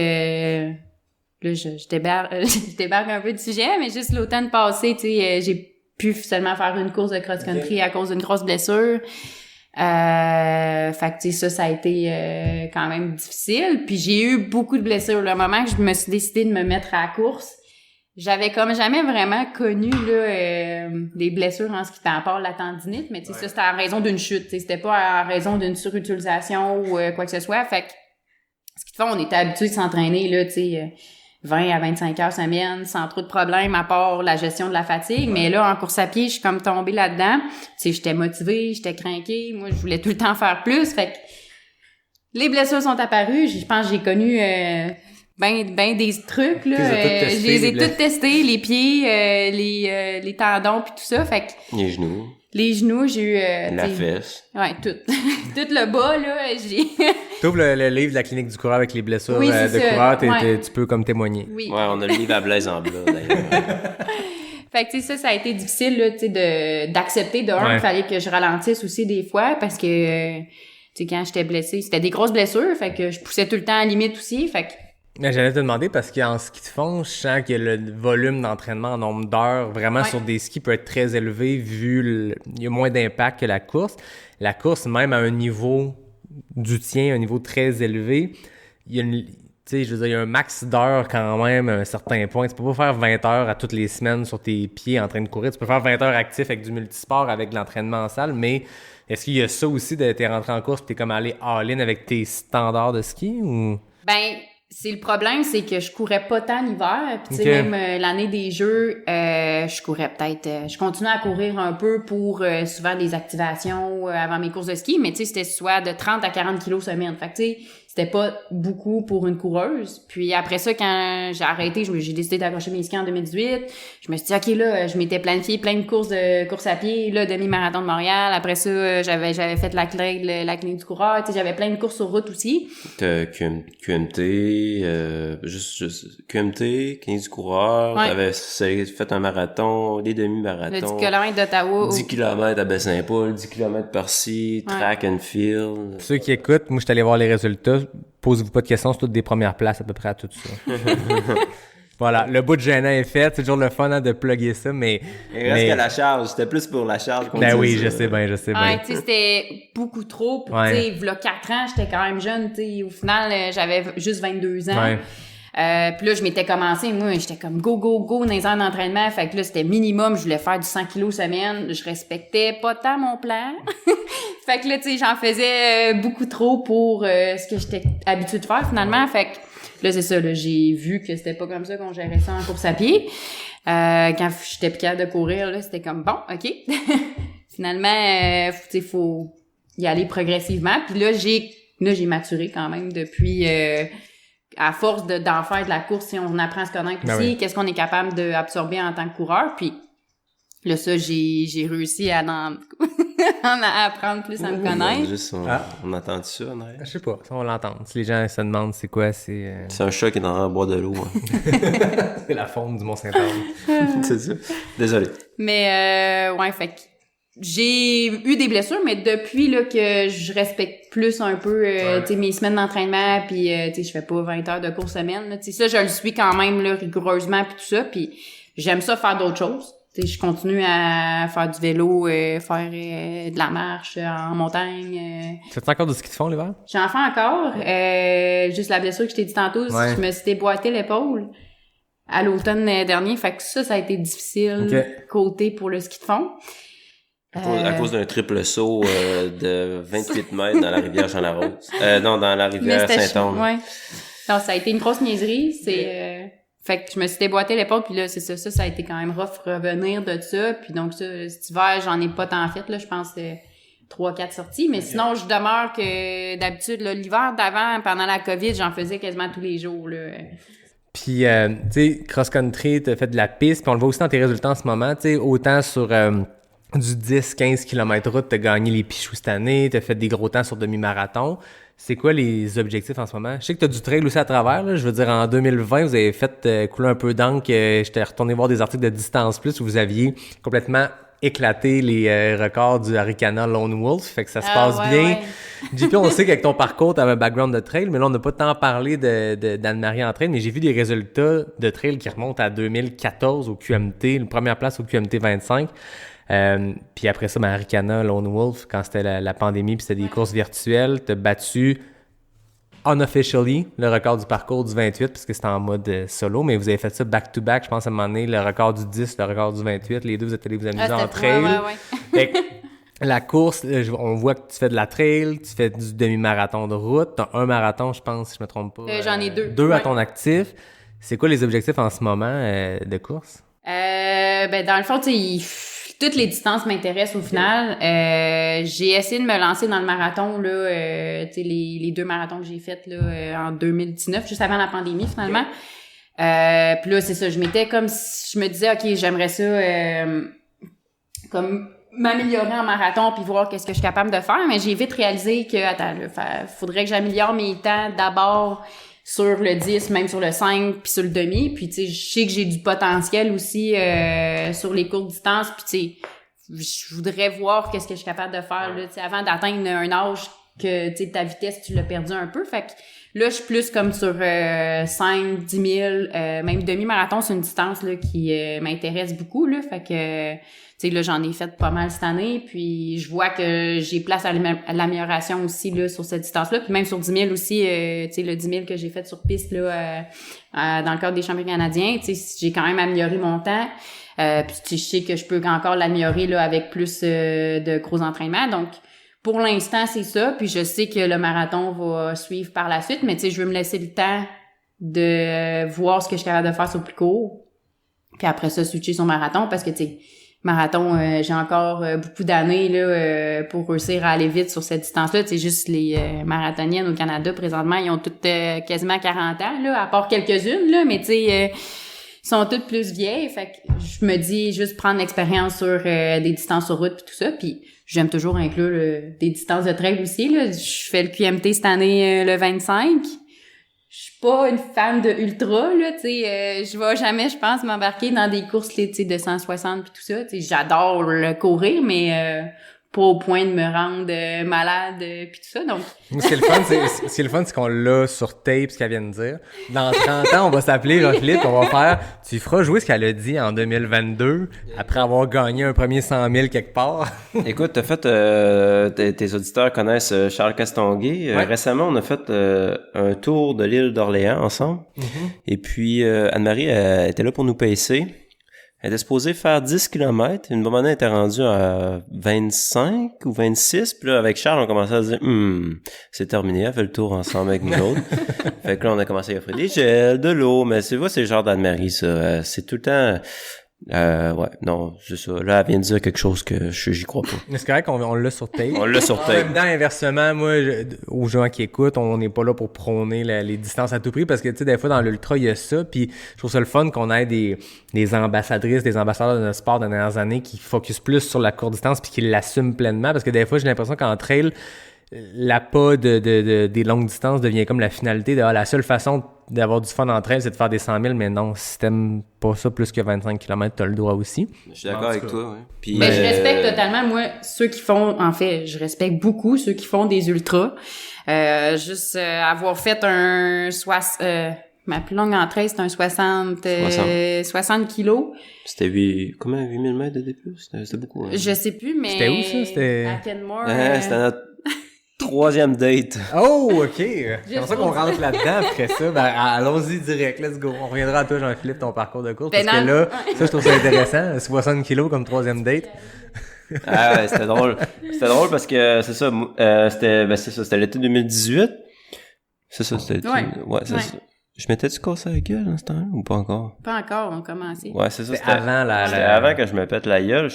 je débarque un peu du sujet, mais juste l'automne passé, tu sais, j'ai pu seulement faire une course de cross-country à cause d'une grosse blessure. Fait que, tu sais, ça a été quand même difficile. Puis j'ai eu beaucoup de blessures. Le moment que je me suis décidée de me mettre à la course, j'avais comme jamais vraiment connu là des blessures en ski, à part la tendinite, mais tu sais, ça, c'était en raison d'une chute. Tu sais, c'était pas en raison d'une surutilisation ou quoi que ce soit. Fait que, ce qui fait, on était habitué de s'entraîner, là, tu sais... 20 à 25 heures semaine, sans trop de problèmes, à part la gestion de la fatigue. Mais là, en course à pied, je suis comme tombée là-dedans. Tu sais, j'étais motivée, j'étais craquée. Moi, je voulais tout le temps faire plus. Fait que les blessures sont apparues. Je pense que j'ai connu ben des trucs, là. Je les ai toutes testées, les pieds, les tendons, puis tout ça. Fait que... Les genoux, j'ai eu... la fesse. Ouais, tout. Tout le bas, là, j'ai... T'ouvres le livre de la clinique du coureur avec les blessures oui, de ça. coureur, Ouais. tu peux comme témoigner. Oui. Ouais, on a le livre à Blaise en blanc, d'ailleurs. Fait que, tu sais, ça a été difficile, là, tu sais, d'accepter de un. Il fallait que je ralentisse aussi des fois parce que, tu sais, quand j'étais blessée, c'était des grosses blessures, fait que je poussais tout le temps à la limite aussi, fait que... Mais j'allais te demander parce qu'en ski de fond, je sens que le volume d'entraînement en nombre d'heures vraiment sur des skis peut être très élevé vu il y a moins d'impact que la course. La course, même à un niveau du tien, un niveau très élevé, il y a tu sais, je veux dire, il y a un max d'heures quand même à un certain point. Tu peux pas faire 20 heures à toutes les semaines sur tes pieds en train de courir. Tu peux faire 20 heures actif avec du multisport, avec de l'entraînement en salle, mais est-ce qu'il y a ça aussi de t'es rentré en course et t'es comme allé all-in avec tes standards de ski ou... Ben, c'est le problème, c'est que je courais pas tant l'hiver. Puis tu sais, Okay. même l'année des Jeux, je courais peut-être... je continuais à courir un peu pour souvent des activations avant mes courses de ski, mais tu sais, c'était soit de 30 à 40 kilos semaine. Fait que tu sais, c'était pas beaucoup pour une coureuse. Puis après ça, quand j'ai arrêté, j'ai décidé d'accrocher mes skis en 2018. Je me suis dit, OK, là, je m'étais planifié plein de courses à pied, là, demi-marathon de Montréal. Après ça, j'avais fait la clinique du coureur. Tu sais, j'avais plein de courses sur route aussi. T'as QMT, juste QMT, 15 du coureur, Ouais. t'avais fait un marathon, des Le demi-marathons, 10 km d'Ottawa. 10 km à Baie-Saint-Paul, 10 km par-ci, Ouais. track and field. Pour ceux qui écoutent, moi, je suis allé voir les résultats. Posez-vous pas de questions, c'est toutes des premières places à peu près à tout ça. Voilà, le bout de gênant est fait. C'est toujours le fun de plugger ça, mais... Il reste que la charge, c'était plus pour la charge qu'on Ben disait oui, ça. je sais bien. Ouais, tu sais, c'était beaucoup trop. Pour, Ouais. tu sais, v'là 4 ans, j'étais quand même jeune, tu sais. Au final, j'avais juste 22 ans. Ouais. Puis là, je m'étais commencé, moi, j'étais comme go dans les heures d'entraînement. Fait que là, c'était minimum, je voulais faire du 100 kilos semaine. Je respectais pas tant mon plan. Fait que là, tu sais, j'en faisais beaucoup trop pour ce que j'étais habituée de faire, finalement. Fait que là, c'est ça, là, j'ai vu que c'était pas comme ça qu'on gérait ça en course à pied. Quand j'étais plus capable de courir, là, c'était comme, bon, OK. Finalement, tu sais, faut y aller progressivement. Puis là, j'ai maturé quand même depuis... à force d'en faire de la course, si on apprend à se connaître aussi, Ben oui. qu'est-ce qu'on est capable d'absorber en tant que coureur. Puis là, ça, j'ai réussi à à apprendre plus à me connaître. Juste, on entend ça, André? Je sais pas, ça, on l'entend. Si les gens se demandent c'est quoi, c'est C'est un chat qui est dans le bois de l'eau. Hein. c'est la faune du Mont-Saint-Anne. C'est ça. Désolé. Mais ouais, fait que j'ai eu des blessures, mais depuis là que je respecte plus un peu tu sais, mes semaines d'entraînement, puis tu sais, je fais pas 20 heures de course semaine, là, tu sais, ça je le suis quand même là rigoureusement puis tout ça, puis j'aime ça faire d'autres choses. Tu sais, je continue à faire du vélo, faire de la marche en montagne. Tu fais encore du ski de fond l'hiver? J'en fais encore. Juste la blessure que je t'ai dit tantôt, Ouais. je me suis déboîté l'épaule à l'automne dernier. Fait que ça a été difficile Ok. côté pour le ski de fond. À cause d'un triple saut de 28 mètres dans la rivière Jean-Larose. Non, dans la Mais rivière c'était Saint-Anne. ouais. Non, ça a été une grosse niaiserie. Fait que je me suis déboîté l'épaule, puis là, c'est ça. Ça a été quand même rough revenir de ça. Puis donc ça, cet hiver, j'en ai pas tant fait, là. Je pense 3-4 sorties. Mais sinon, je demeure que d'habitude, là, l'hiver d'avant, pendant la COVID, j'en faisais quasiment tous les jours, là. Puis, tu sais, cross-country, t'as fait de la piste, puis on le voit aussi dans tes résultats en ce moment, tu sais, autant sur du 10-15 km route, t'as gagné les Pichoux cette année, t'as fait des gros temps sur demi-marathon. C'est quoi les objectifs en ce moment? Je sais que t'as du trail aussi à travers, là. Je veux dire, en 2020, vous avez fait couler un peu d'encre. J'étais retourné voir des articles de Distance Plus où vous aviez complètement éclaté les records du Arikana Lone Wolf. Fait que ça se passe ouais, bien. ouais. JP, on sait qu'avec ton parcours, t'avais un background de trail, mais là, on n'a pas tant parlé d'Anne-Marie en trail, mais j'ai vu des résultats de trail qui remontent à 2014 au QMT, une première place au QMT 25. Puis après ça, Arikana, Lone Wolf, quand c'était la pandémie, puis c'était des courses virtuelles, t'as battu unofficially le record du parcours du 28, parce que c'était en mode solo, mais vous avez fait ça back-to-back, je pense à un moment donné, le record du 10, le record du 28, les deux, vous êtes allés vous amuser en trail. Ouais. Fait que la course, on voit que tu fais de la trail, tu fais du demi-marathon de route, t'as un marathon, je pense, si je me trompe pas. J'en ai deux. Deux à Ouais. ton actif. C'est quoi les objectifs en ce moment de course? Ben dans le fond, tu sais, toutes les distances m'intéressent au final. J'ai essayé de me lancer dans le marathon là, tu sais les deux marathons que j'ai faits là en 2019, juste avant la pandémie finalement. Puis là c'est ça, je me disais OK, j'aimerais ça comme m'améliorer en marathon puis voir qu'est-ce que je suis capable de faire, mais j'ai vite réalisé que attends, là, faudrait que j'améliore mes temps d'abord sur le 10, même sur le 5, puis sur le demi. Puis, tu sais, je sais que j'ai du potentiel aussi sur les courtes distances. Puis, tu sais, je voudrais voir qu'est-ce que je suis capable de faire là, tu sais, avant d'atteindre un âge que, tu sais, ta vitesse, tu l'as perdu un peu. Fait que là, je suis plus comme sur 5, 10 000, même demi-marathon, c'est une distance là qui m'intéresse beaucoup. Là, fait que, tu sais, là, j'en ai fait pas mal cette année, puis je vois que j'ai place à l'amélioration aussi, là, sur cette distance-là, puis même sur 10 000 aussi, tu sais, le 10 000 que j'ai fait sur piste, là, dans le cadre des championnats canadiens, tu sais, j'ai quand même amélioré mon temps, puis je sais que je peux encore l'améliorer, là, avec plus de gros entraînements, donc, pour l'instant, c'est ça, puis je sais que le marathon va suivre par la suite, mais tu sais, je veux me laisser le temps de voir ce que je suis capable de faire sur le plus court. Puis après ça, switcher sur marathon parce que, tu sais, marathon, j'ai encore beaucoup d'années là pour réussir à aller vite sur cette distance-là. C'est juste les marathoniennes au Canada présentement, ils ont toutes quasiment 40 ans là, à part quelques-unes là, mais tu sais sont toutes plus vieilles. Fait que je me dis juste prendre l'expérience sur des distances sur route puis tout ça. Puis j'aime toujours inclure des distances de trail aussi là. Je fais le QMT cette année le 25. Je suis pas une fan de ultra là, tu sais, je vais jamais, je pense, m'embarquer dans des courses, tu sais, de 160 puis tout ça. Tu sais, j'adore le courir, mais pas au point de me rendre malade puis tout ça. Donc, ce qui est le fun, c'est qu'on l'a sur tape, ce qu'elle vient de dire. Dans 30 ans, on va s'appeler Jean-Philippe, on va faire, tu feras jouer ce qu'elle a dit en 2022, après avoir gagné un premier 100 000 quelque part. Écoute, t'as fait, tes auditeurs connaissent Charles Castonguay. Ouais. Récemment, on a fait un tour de l'île d'Orléans ensemble. Et puis, Anne-Marie était là pour nous pacer. Elle était supposée faire 10 km. Une moment donné, elle était rendue à 25 ou 26. Puis là, avec Charles, on commençait à se dire, c'est terminé. Elle fait le tour ensemble avec nous autres. Fait que là, on a commencé à offrir des gels, de l'eau. Mais c'est le genre d'Anne-Marie, ça. C'est tout le temps... ouais, non, c'est ça. Là, elle vient de dire quelque chose que j'y crois pas. Mais c'est correct qu'on l'a sur tape. On l'a sur En tape. même temps, inversement, moi, aux gens qui écoutent, on n'est pas là pour prôner les distances à tout prix parce que, tu sais, des fois, dans l'ultra, il y a ça. Puis, je trouve ça le fun qu'on ait des ambassadrices, des ambassadeurs de notre sport de dernières années qui focusent plus sur la courte distance puis qui l'assument pleinement parce que des fois, j'ai l'impression qu'en trail, l'appât des longues distances devient comme la finalité. La seule façon d'avoir du fun en trail, c'est de faire des 100 000, mais non, si t'aimes pas ça plus que 25 km, t'as le droit aussi. Je suis d'accord avec toi, oui. Puis, je respecte totalement, moi, ceux qui font, en fait, je respecte beaucoup ceux qui font des ultras. Juste avoir fait ma plus longue entrée, c'est un 60 kilos. C'était 8000 mètres de D+? C'était beaucoup. Hein? Je sais plus, mais... C'était où, ça? C'était... À Kenmore. C'était notre 3e date. Oh, OK! C'est comme ça qu'on rentre là-dedans après ça. Ben, allons-y direct, let's go. On reviendra à toi, Jean-Philippe, ton parcours de course. Parce que là, ça, je trouve ça intéressant. 60 kilos comme 3e date. Ah ouais, c'était drôle. C'était drôle parce que c'est ça, c'était l'été 2018. C'est ça, c'était... Ouais, c'est ça. Je m'étais-tu cassé la gueule dans ce temps-là ou pas encore? Pas encore, on commençait. Ouais, c'est ça. C'était avant C'était avant que je me pète la gueule.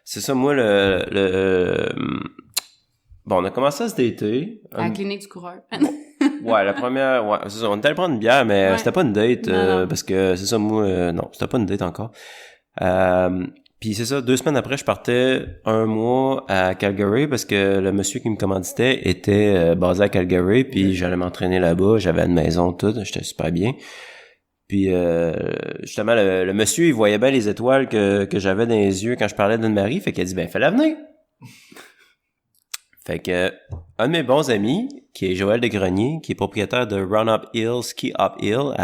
C'est ça, moi, bon, on a commencé à se dater. À la clinique du coureur. Ouais, la première... Ouais, c'est ça, on était allé prendre une bière, mais c'était pas une date, non. parce que c'est ça, moi... non, c'était pas une date encore. Puis c'est ça, 2 semaines après, je partais 1 mois à Calgary parce que le monsieur qui me commanditait était basé à Calgary, puis j'allais m'entraîner là-bas, j'avais une maison, tout, j'étais super bien. Puis justement, le monsieur, il voyait bien les étoiles que j'avais dans les yeux quand je parlais d'Anne-Marie, fait qu'il a dit, ben fais-la venir. Fait que un de mes bons amis, qui est Joël Desgreniers, qui est propriétaire de Run Up Hill, Ski Up Hill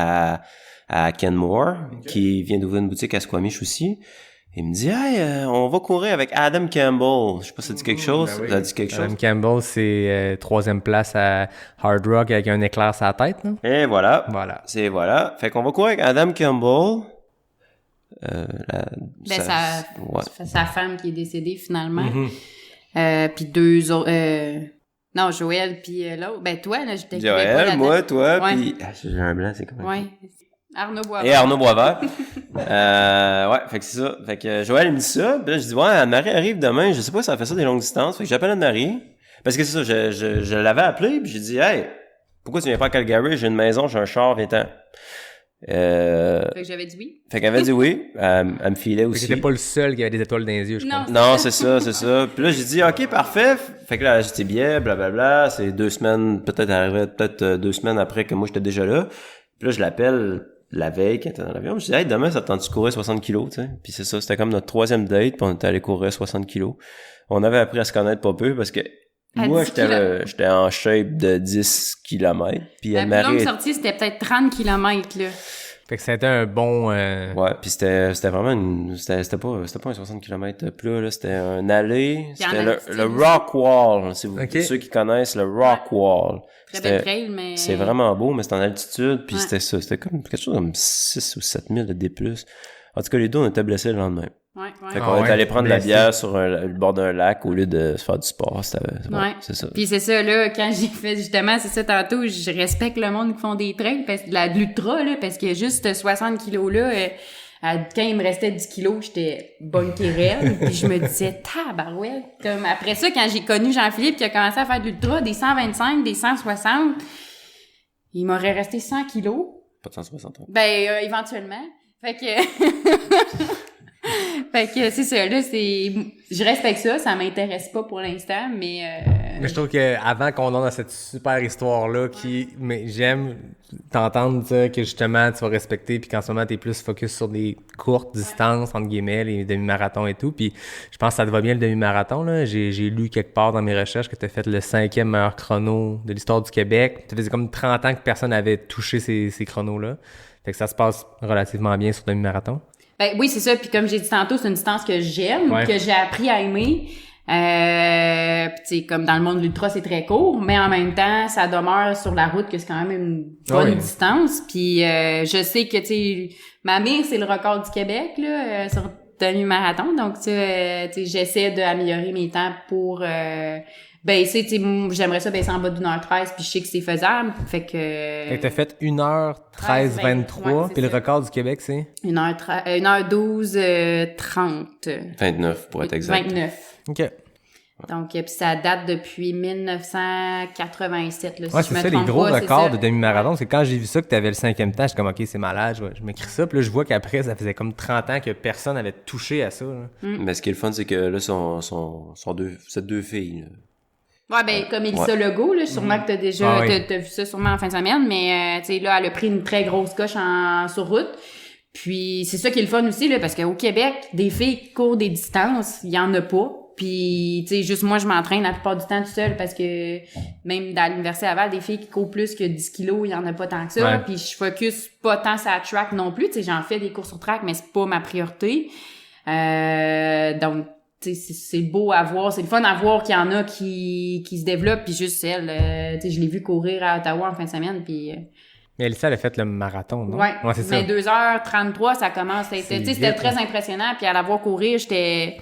à Kenmore, qui vient d'ouvrir une boutique à Squamish aussi. Il me dit, hey, on va courir avec Adam Campbell. Je sais pas si ça dit quelque chose. Ben oui. Ça dit quelque chose. Adam Campbell, c'est 3e place à Hard Rock avec un éclair sur la tête, non? Et voilà. Voilà. Voilà. Fait qu'on va courir avec Adam Campbell. Sa femme qui est décédée finalement. Puis 2 autres... non, Joël puis l'autre. Ben toi, là, je t'écrivais pas Joël, là-dedans. moi, toi, Ouais. puis... j'ai un blanc, c'est comment? Ouais. Arnaud Boisvert. Et Arnaud Boisvert. Ouais, fait que c'est ça. Fait que Joël me dit ça. Puis là, je dis, ouais, Anne-Marie arrive demain. Je sais pas si ça fait ça des longues distances. Fait que j'appelle Anne-Marie. Parce que c'est ça, je l'avais appelé. Puis j'ai dit, hey, pourquoi tu viens pas à Calgary? J'ai une maison, j'ai un char, viens-t'en. Fait que j'avais dit oui. Fait qu'elle avait dit oui. Elle me filait aussi. Fait que t'étais pas le seul qui avait des étoiles dans les yeux, je pense. Non, c'est ça. Puis là, j'ai dit, OK, parfait. Fait que là, j'étais bien, blablabla. C'est 2 semaines, peut-être 2 semaines après que moi, j'étais déjà là. Puis là, je l'appelle la veille qui était dans l'avion. Je dis, hey, demain, ça te tente-tu courir 60 kilos, tu sais? Puis c'est ça, c'était comme notre 3e date, puis on était allé courir 60 kilos. On avait appris à se connaître pas peu parce que moi, j'étais en shape de 10 km. Puis La plus longue sortie, c'était peut-être 30 km, là. Fait que c'était un bon... Ouais, puis c'était vraiment c'était pas un 60 km plus, là, c'était un allée, c'était le Rock Wall, si vous, ceux qui connaissent le Rock Wall. Très belle trail, mais... C'est vraiment beau, mais c'est en altitude, puis c'était ça, c'était comme quelque chose comme 6 ou 7 000 de D+. En tout cas, les deux, on était blessés le lendemain. Ouais. Fait qu'on est allé prendre de la blessé. bière sur le bord d'un lac au lieu de se faire du sport. C'est ça. Puis c'est ça, là, quand j'ai fait, justement, c'est ça, tantôt, je respecte le monde qui font des trails, de l'ultra, là, parce que juste 60 kilos, là, quand il me restait 10 kilos, j'étais bunké raide, puis je me disais, tabarouette. Comme, après ça, quand j'ai connu Jean-Philippe qui a commencé à faire de l'ultra, des 125, des 160, il m'aurait resté 100 kilos. Pas de 160 ans. Ben, éventuellement. Fait que... Fait que c'est ça, là, je respecte ça m'intéresse pas pour l'instant, mais je trouve que avant qu'on entre dans cette super histoire-là, mais j'aime t'entendre dire que justement tu vas respecter, puis qu'en ce moment t'es plus focus sur des courtes distances, entre guillemets, les demi-marathons et tout, puis je pense que ça te va bien le demi-marathon, là. J'ai lu quelque part dans mes recherches que t'as fait le 5e meilleur chrono de l'histoire du Québec. Ça faisait comme 30 ans que personne n'avait touché ces chronos-là. Fait que ça se passe relativement bien sur demi-marathon. Ben oui, c'est ça. Puis comme j'ai dit tantôt, c'est une distance que j'aime, que j'ai appris à aimer. Puis tu sais, comme dans le monde de l'ultra, c'est très court, mais en même temps, ça demeure sur la route que c'est quand même une bonne distance. Puis je sais que tu sais, ma mère, c'est le record du Québec là sur demi-marathon, donc tu sais, j'essaie d'améliorer mes temps pour baisser, tu sais, j'aimerais ça baisser en bas d'1h13, puis je sais que c'est faisable, fait que... T'as fait 1h13 23, puis le record du Québec, c'est? 1h12 30. 29, pour être exact. 29. OK. Donc, puis ça date depuis 1987, là, si Ouais, je c'est me ça, trompe les gros pas, records c'est de demi-marathon. C'est quand j'ai vu ça que t'avais le 5e temps, j'étais comme, OK, c'est malade, je m'écris ça. Puis là, je vois qu'après, ça faisait comme 30 ans que personne avait touché à ça. Là. Mais ce qui est le fun, c'est que là, c'est deux filles, là. Ouais, ben, comme Elissa Legault, là, sûrement que t'as déjà, t'as vu ça sûrement en fin de semaine, mais, tu sais, là, elle a pris une très grosse coche sur route. Puis, c'est ça qui est le fun aussi, là, parce qu'au Québec, des filles qui courent des distances, il y en a pas. Puis, tu sais, juste moi, je m'entraîne la plupart du temps tout seul parce que même dans l'université Laval, des filles qui courent plus que 10 kilos, il y en a pas tant que ça. Puis, je focus pas tant sur la track non plus. Tu sais, j'en fais des courses sur track, mais c'est pas ma priorité. Donc, tu sais, c'est beau à voir, c'est le fun à voir qu'il y en a qui se développent, puis juste elle, tu sais, je l'ai vu courir à Ottawa en fin de semaine, puis... Mais Elissa, elle a fait le marathon, non? Ouais, c'est ça. mais 2h33, ça commence à être... Tu sais, c'était très impressionnant, puis à la voir courir, j'étais...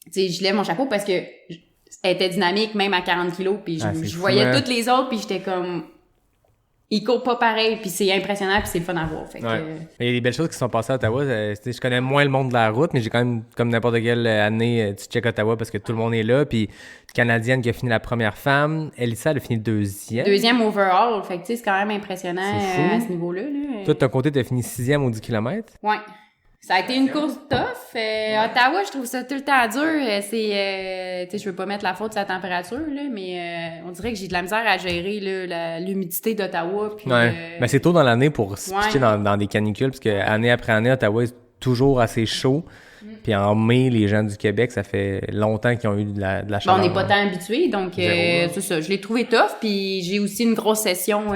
Tu sais, je lève mon chapeau parce que elle était dynamique, même à 40 kilos, puis je voyais toutes les autres, puis j'étais comme... Ils courent pas pareil, puis c'est impressionnant, puis c'est le fun à voir. Fait que... Il y a des belles choses qui sont passées à Ottawa. Je connais moins le monde de la route, mais j'ai quand même, comme n'importe quelle année, tu check Ottawa parce que tout le monde est là. Puis Canadienne qui a fini la première femme, Elissa, elle a fini deuxième. Deuxième overall, fait que tu sais, c'est quand même impressionnant à ce niveau-là. Là. Toi, de ton côté, t'as fini 6e au 10 km? Ouais. Ça a été une course tough. Ottawa, je trouve ça tout le temps dur. Tu sais, je veux pas mettre la faute sur la température, là, mais on dirait que j'ai de la misère à gérer là, l'humidité d'Ottawa. Puis, mais c'est tôt dans l'année pour se pitcher dans des canicules, parce que année après année, Ottawa est toujours assez chaud. Puis en mai, les gens du Québec, ça fait longtemps qu'ils ont eu de la chaleur. On n'est pas tant habitués, donc c'est ça. Je l'ai trouvé tough, puis j'ai aussi une grosse session...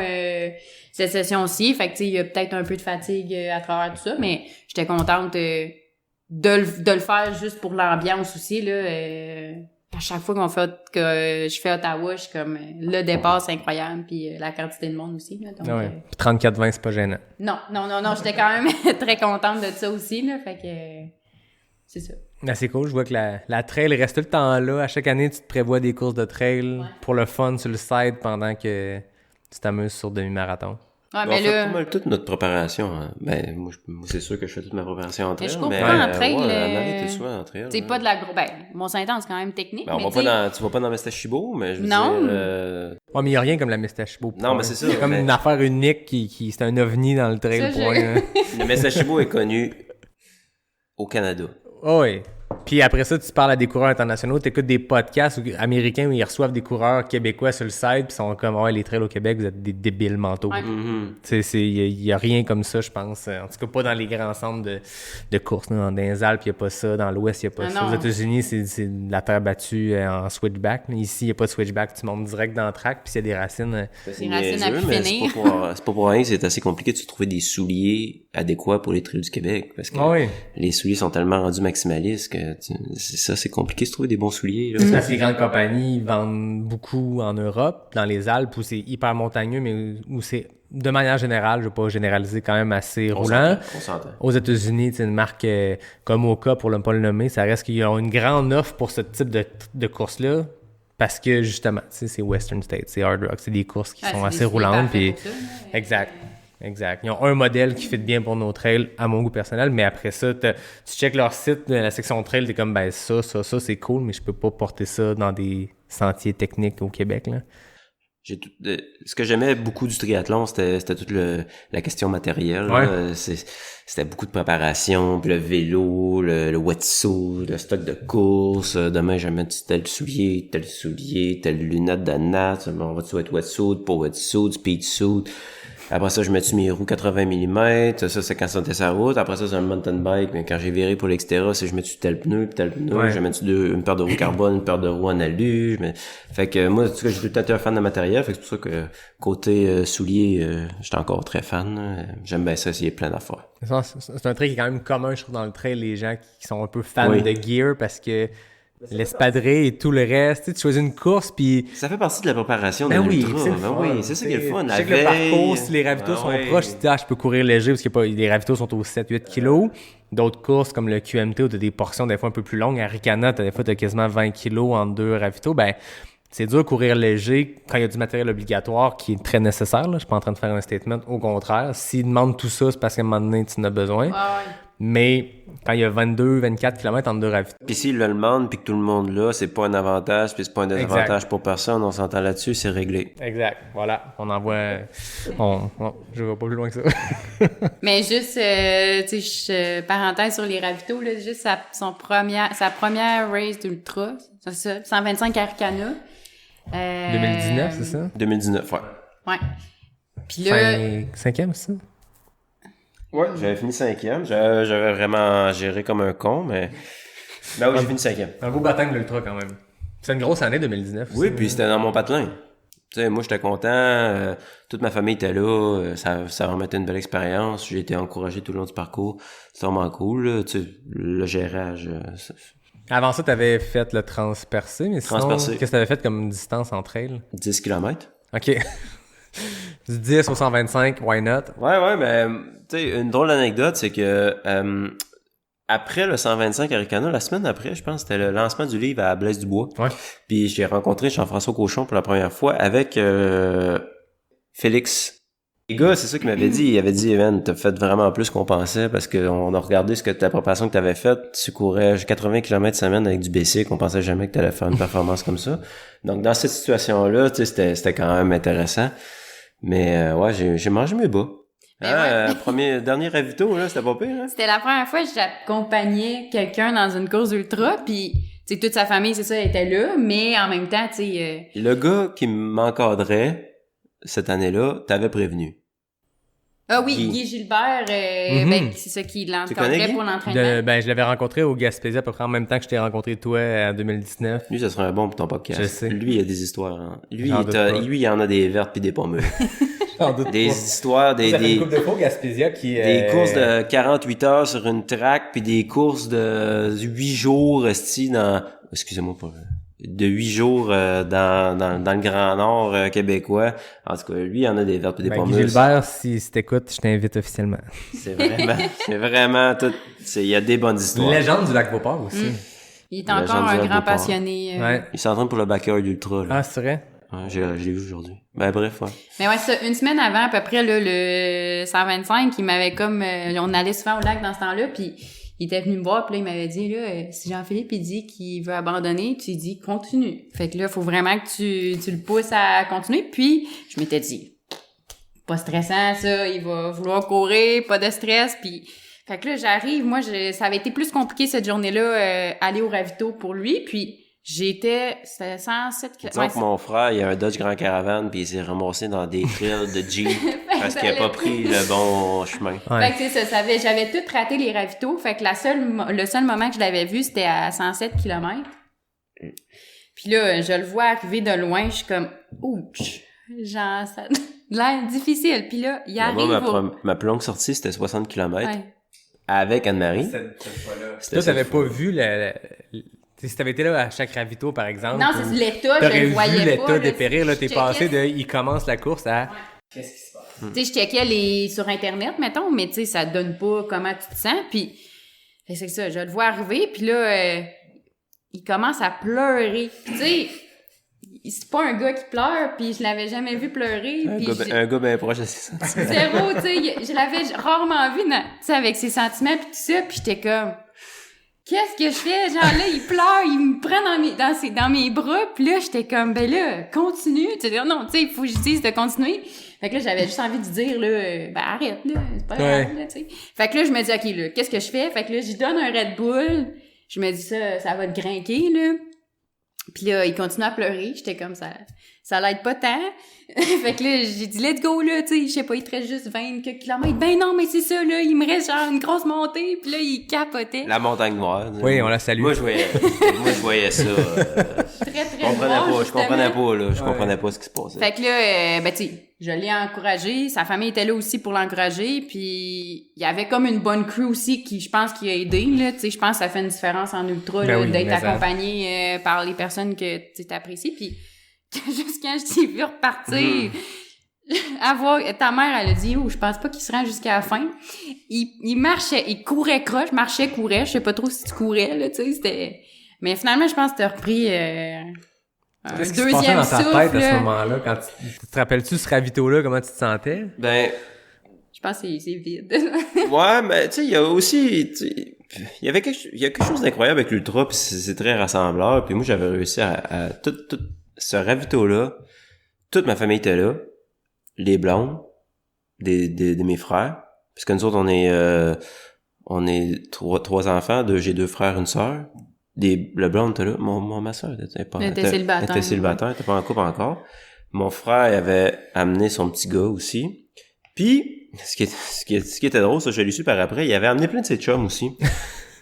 cette session-ci, fait que tu sais, il y a peut-être un peu de fatigue à travers tout ça, mais j'étais contente de le faire juste pour l'ambiance aussi, là. À chaque fois que je fais Ottawa, je suis comme, le départ, c'est incroyable, puis la quantité de monde aussi, là. Donc, 34-20, c'est pas gênant. Non, j'étais quand même très contente de ça aussi, là, fait que c'est ça. Ben, c'est cool, je vois que la trail reste tout le temps là. À chaque année, tu te prévois des courses de trail pour le fun sur le side pendant que tu t'amuses sur demi-marathon. Ouais, mais on fait pas mal toute notre préparation. Hein. Ben, moi, c'est sûr que je fais toute ma préparation en trail. Je cours pas en trail. T'es souvent en trail. C'est pas de la grosse... Ben, Mont-Saint-Anne, c'est quand même technique. Ben, tu vas pas dans Mestachibo, mais je veux dire... Ouais, mais il y a rien comme la Mestachibo. Non, mais c'est ça. C'est comme une affaire unique c'est un ovni dans le trail. Le Mestachibo est connu au Canada. Oh, oui. Puis après ça, tu parles à des coureurs internationaux, tu écoutes des podcasts américains où ils reçoivent des coureurs québécois sur le site, puis sont comme, ouais, les trails au Québec, vous êtes des débiles mentaux. Ouais. Tu sais, il y a rien comme ça, je pense. En tout cas, pas dans les grands centres de courses. Dans les Alpes, il n'y a pas ça. Dans l'Ouest, il n'y a pas ça. Non. Aux États-Unis, c'est de la terre battue en switchback. Ici, il n'y a pas de switchback. Tu montes direct dans le track, puis il y a des racines. Des racines à pu finir. C'est pas pour rien, c'est assez compliqué de se trouver des souliers adéquat pour les trails du Québec, parce que les souliers sont tellement rendus maximalistes que c'est compliqué de trouver des bons souliers, là. Parce que les grandes compagnies vendent beaucoup en Europe, dans les Alpes, où c'est hyper montagneux, mais où c'est, de manière générale, je vais pas généraliser, quand même assez roulant. On s'entend. Aux États-Unis, tu sais, une marque comme Oka, pour ne pas le nommer, ça reste qu'ils ont une grande offre pour ce type de course-là, parce que, justement, tu sais, c'est Western States, c'est Hard Rock, c'est des courses qui sont assez roulantes, puis... Exact. Ils ont un modèle qui fit bien pour nos trails, à mon goût personnel, mais après ça, tu checkes leur site, la section trail, t'es comme, ben ça, c'est cool, mais je peux pas porter ça dans des sentiers techniques au Québec, là. Ce que j'aimais beaucoup du triathlon, c'était toute la question matérielle. C'était beaucoup de préparation, puis le vélo, le wetsuit, le stock de course. Demain, je vais mettre tel soulier, telle lunette de natte. On va-tu être wetsuit, pas wetsuit, speed suit. Après ça, je mets mes roues 80 mm. Ça, c'est quand ça était sa route. Après ça, c'est un mountain bike. Mais quand j'ai viré pour l'Xterra, c'est je mets tel pneu, puis tel pneu. Ouais. Je mets une paire de roues carbone, une paire de roues en alu. Fait que moi, en tout cas, j'ai tout le temps été un fan de matériel. Fait que c'est pour ça que côté souliers, j'étais encore très fan. J'aime bien ça, essayer plein d'affaires. C'est un trait qui est quand même commun, je trouve, dans le trail, les gens qui sont un peu fans de gear, parce que l'espadrille et tout le reste, tu choisis une course, puis... Ça fait partie de la préparation de oui, l'ultra. C'est ça qui est le fun. Je sais que le parcours, si les ravitaux sont proches, tu dis, je peux courir léger, parce que les ravitaux sont aux 7-8 kilos. D'autres courses, comme le QMT, où tu as des portions des fois un peu plus longues. À Ricana, des fois, tu as quasiment 20 kilos entre deux ravitaux. Ben, c'est dur de courir léger quand il y a du matériel obligatoire qui est très nécessaire. Là. Je suis pas en train de faire un statement. Au contraire, s'ils demandent tout ça, c'est parce qu'à un moment donné, tu en as besoin. Mais quand il y a 22-24 km entre deux ravitaux. Puis s'ils le demandent, puis que tout le monde l'a, c'est pas un avantage, puis c'est pas un désavantage pour personne, on s'entend là-dessus, c'est réglé. Exact, voilà. On envoie... je vais pas plus loin que ça. Mais juste, tu sais, parenthèse sur les ravitaux, là, juste sa première race d'ultra, c'est ça, 125 Arcana. 2019, c'est ça? 2019, ouais. Puis là... Cinquième, c'est ça? Ouais, j'avais fini 5e. J'avais vraiment géré comme un con, mais... Ben oui, j'ai fini 5e. Un beau baptême de l'ultra, quand même. C'est une grosse année, 2019. Oui, puis c'était dans mon patelin. Tu sais, moi, j'étais content. Toute ma famille était là. Ça remettait une belle expérience. J'ai été encouragé tout le long du parcours. C'était vraiment cool, là. Tu sais, le gérage... Avant ça, t'avais fait le transpercé, mais sinon, qu'est-ce que t'avais fait comme distance en trail? 10 km. OK. Du 10 au 125, why not? Ouais, mais tu sais, une drôle d'anecdote, c'est que après le 125 à Ricana, la semaine après, je pense, c'était le lancement du livre à Blaise-du-Bois. Ouais. Puis j'ai rencontré Jean-François Cochon pour la première fois avec Félix. Les gars, c'est ça qu'il m'avait dit. Il avait dit, Evan, t'as fait vraiment plus qu'on pensait parce qu'on a regardé ta préparation que t'avais faite. Tu courais 80 km semaine avec du basic. On pensait jamais que t'allais faire une performance comme ça. Donc, dans cette situation-là, tu sais, c'était quand même intéressant. Mais ouais, j'ai mangé mes bas. Dernier ravito, là, c'était pas pire, hein? C'était la première fois que j'accompagnais quelqu'un dans une course ultra, puis tu sais, toute sa famille, c'est ça, était là, mais en même temps, tu sais... Le gars qui m'encadrait cette année-là, t'avais prévenu. Ah oui, Guy Gilbert, ben, c'est ça qui l'encadrait pour l'entraînement. Ben, je l'avais rencontré au Gaspésie à peu près en même temps que je t'ai rencontré toi en 2019. Lui, ça serait un bon pour ton podcast. Je sais. Lui, il a des histoires. Hein. Lui, il en a des vertes puis des pommures. Des histoires, des coupe de cours Gaspésia qui des courses de 48 heures sur une track puis des courses de 8 jours excusez-moi pas de 8 jours dans le Grand Nord québécois. En tout cas, lui, il en a des vertes et des pommes. Gilbert, si t'écoutes, je t'invite officiellement. C'est vraiment tout. Il y a des bonnes histoires. Légende du lac Beauport aussi. Il est encore un grand passionné. Ouais. Il s'entraîne pour le backyard ultra. Là. Ah, c'est vrai? Ouais, je l'ai vu aujourd'hui. Ben bref, ouais. Mais ouais, ça, une semaine avant, à peu près, là, le 125, il m'avait comme... on allait souvent au lac dans ce temps-là, puis il était venu me voir, puis là, il m'avait dit, là, si Jean-Philippe, il dit qu'il veut abandonner, tu lui dis, continue. Fait que là, faut vraiment que tu le pousses à continuer. Puis, je m'étais dit, pas stressant, ça, il va vouloir courir, pas de stress, puis... Fait que là, j'arrive, moi, ça avait été plus compliqué cette journée-là, aller au ravito pour lui, puis... C'était 107 km. Disons que mon frère, il a un Dodge Grand Caravan puis il s'est ramassé dans des trails de Jeep parce qu'il a pas pris le bon chemin. Ouais. Fait que c'est ça, j'avais tout raté les ravitaux. Fait que le seul moment que je l'avais vu, c'était à 107 km. Puis là, je le vois arriver de loin, je suis comme, ouch. Genre, ça l'air difficile. Puis là, il arrive Ma plus longue sortie, c'était 60 km. Ouais. Avec Anne-Marie. Cette fois-là. Toi, t'avais pas vu si t'avais été là à chaque ravito, par exemple. Non, c'est l'état, je le voyais pas. T'aurais vu l'état là, dépérir, là, t'es je passé checkais. il commence la course à... Qu'est-ce qui se passe? Tu sais, je checkais sur Internet, mettons, mais tu sais, ça donne pas comment tu te sens. Puis, c'est ça, je le vois arriver, puis là, il commence à pleurer. Puis tu sais, c'est pas un gars qui pleure, puis je l'avais jamais vu pleurer. Un gars bien proche de ses sentiments. Zéro, tu sais, je l'avais rarement vu, tu sais, avec ses sentiments, puis tout ça, puis j'étais comme... Qu'est-ce que je fais? Genre là, il pleure, il me prend dans mes bras, puis là, j'étais comme, ben là, continue. Tu sais, non, tu sais, il faut que je dise de continuer. Fait que là, j'avais juste envie de dire, là, ben arrête, là, c'est pas grave, là, tu sais. Fait que là, je me dis, OK, là, qu'est-ce que je fais? Fait que là, j'y donne un Red Bull. Je me dis, ça va te grinquer, là. Puis là, il continue à pleurer. J'étais comme ça l'aide pas tant. Fait que là, j'ai dit, let's go, là, tu sais, je sais pas, il te reste juste 20 kilomètres. Ben non, mais c'est ça, là, il me reste genre une grosse montée. Puis là, il capotait. La montagne noire. Oui, on la salue. Moi, je voyais ça. Très, très Je comprenais pas, là. Je comprenais pas ce qui se passait. Fait que là, ben, tu sais, je l'ai encouragé. Sa famille était là aussi pour l'encourager. Puis, il y avait comme une bonne crew aussi qui, je pense, qui a aidé, là. Tu sais, je pense que ça fait une différence en ultra, là, d'être accompagné par les personnes que tu t'apprécies. Puis, juste quand je t'ai vu repartir, ta mère, elle a dit, je pense pas qu'il se rend jusqu'à la fin. Il marchait, il courait croche, courait. Je sais pas trop si tu courais, là, tu sais, c'était... Mais finalement, je pense que t'as repris, un deuxième souffle. Qu'est-ce qui se passait dans ta tête à ce moment-là? Quand tu te rappelles-tu ce ravito-là, comment tu te sentais? Ben... Je pense que c'est vide. Ouais, mais tu sais, il y a aussi... Il y a quelque chose d'incroyable avec l'ultra, puis c'est très rassembleur. Puis moi, j'avais réussi à tout ce ravito-là, toute ma famille était là, les blondes, de mes frères, puisque nous autres, on est trois enfants, j'ai 2 frères, une sœur. Le blonde était là, ma sœur était célibataire. Elle était célibataire, elle était pas en couple encore. Mon frère, il avait amené son petit gars aussi. Puis, ce qui était drôle, ça, je l'ai su par après, il avait amené plein de ses chums aussi.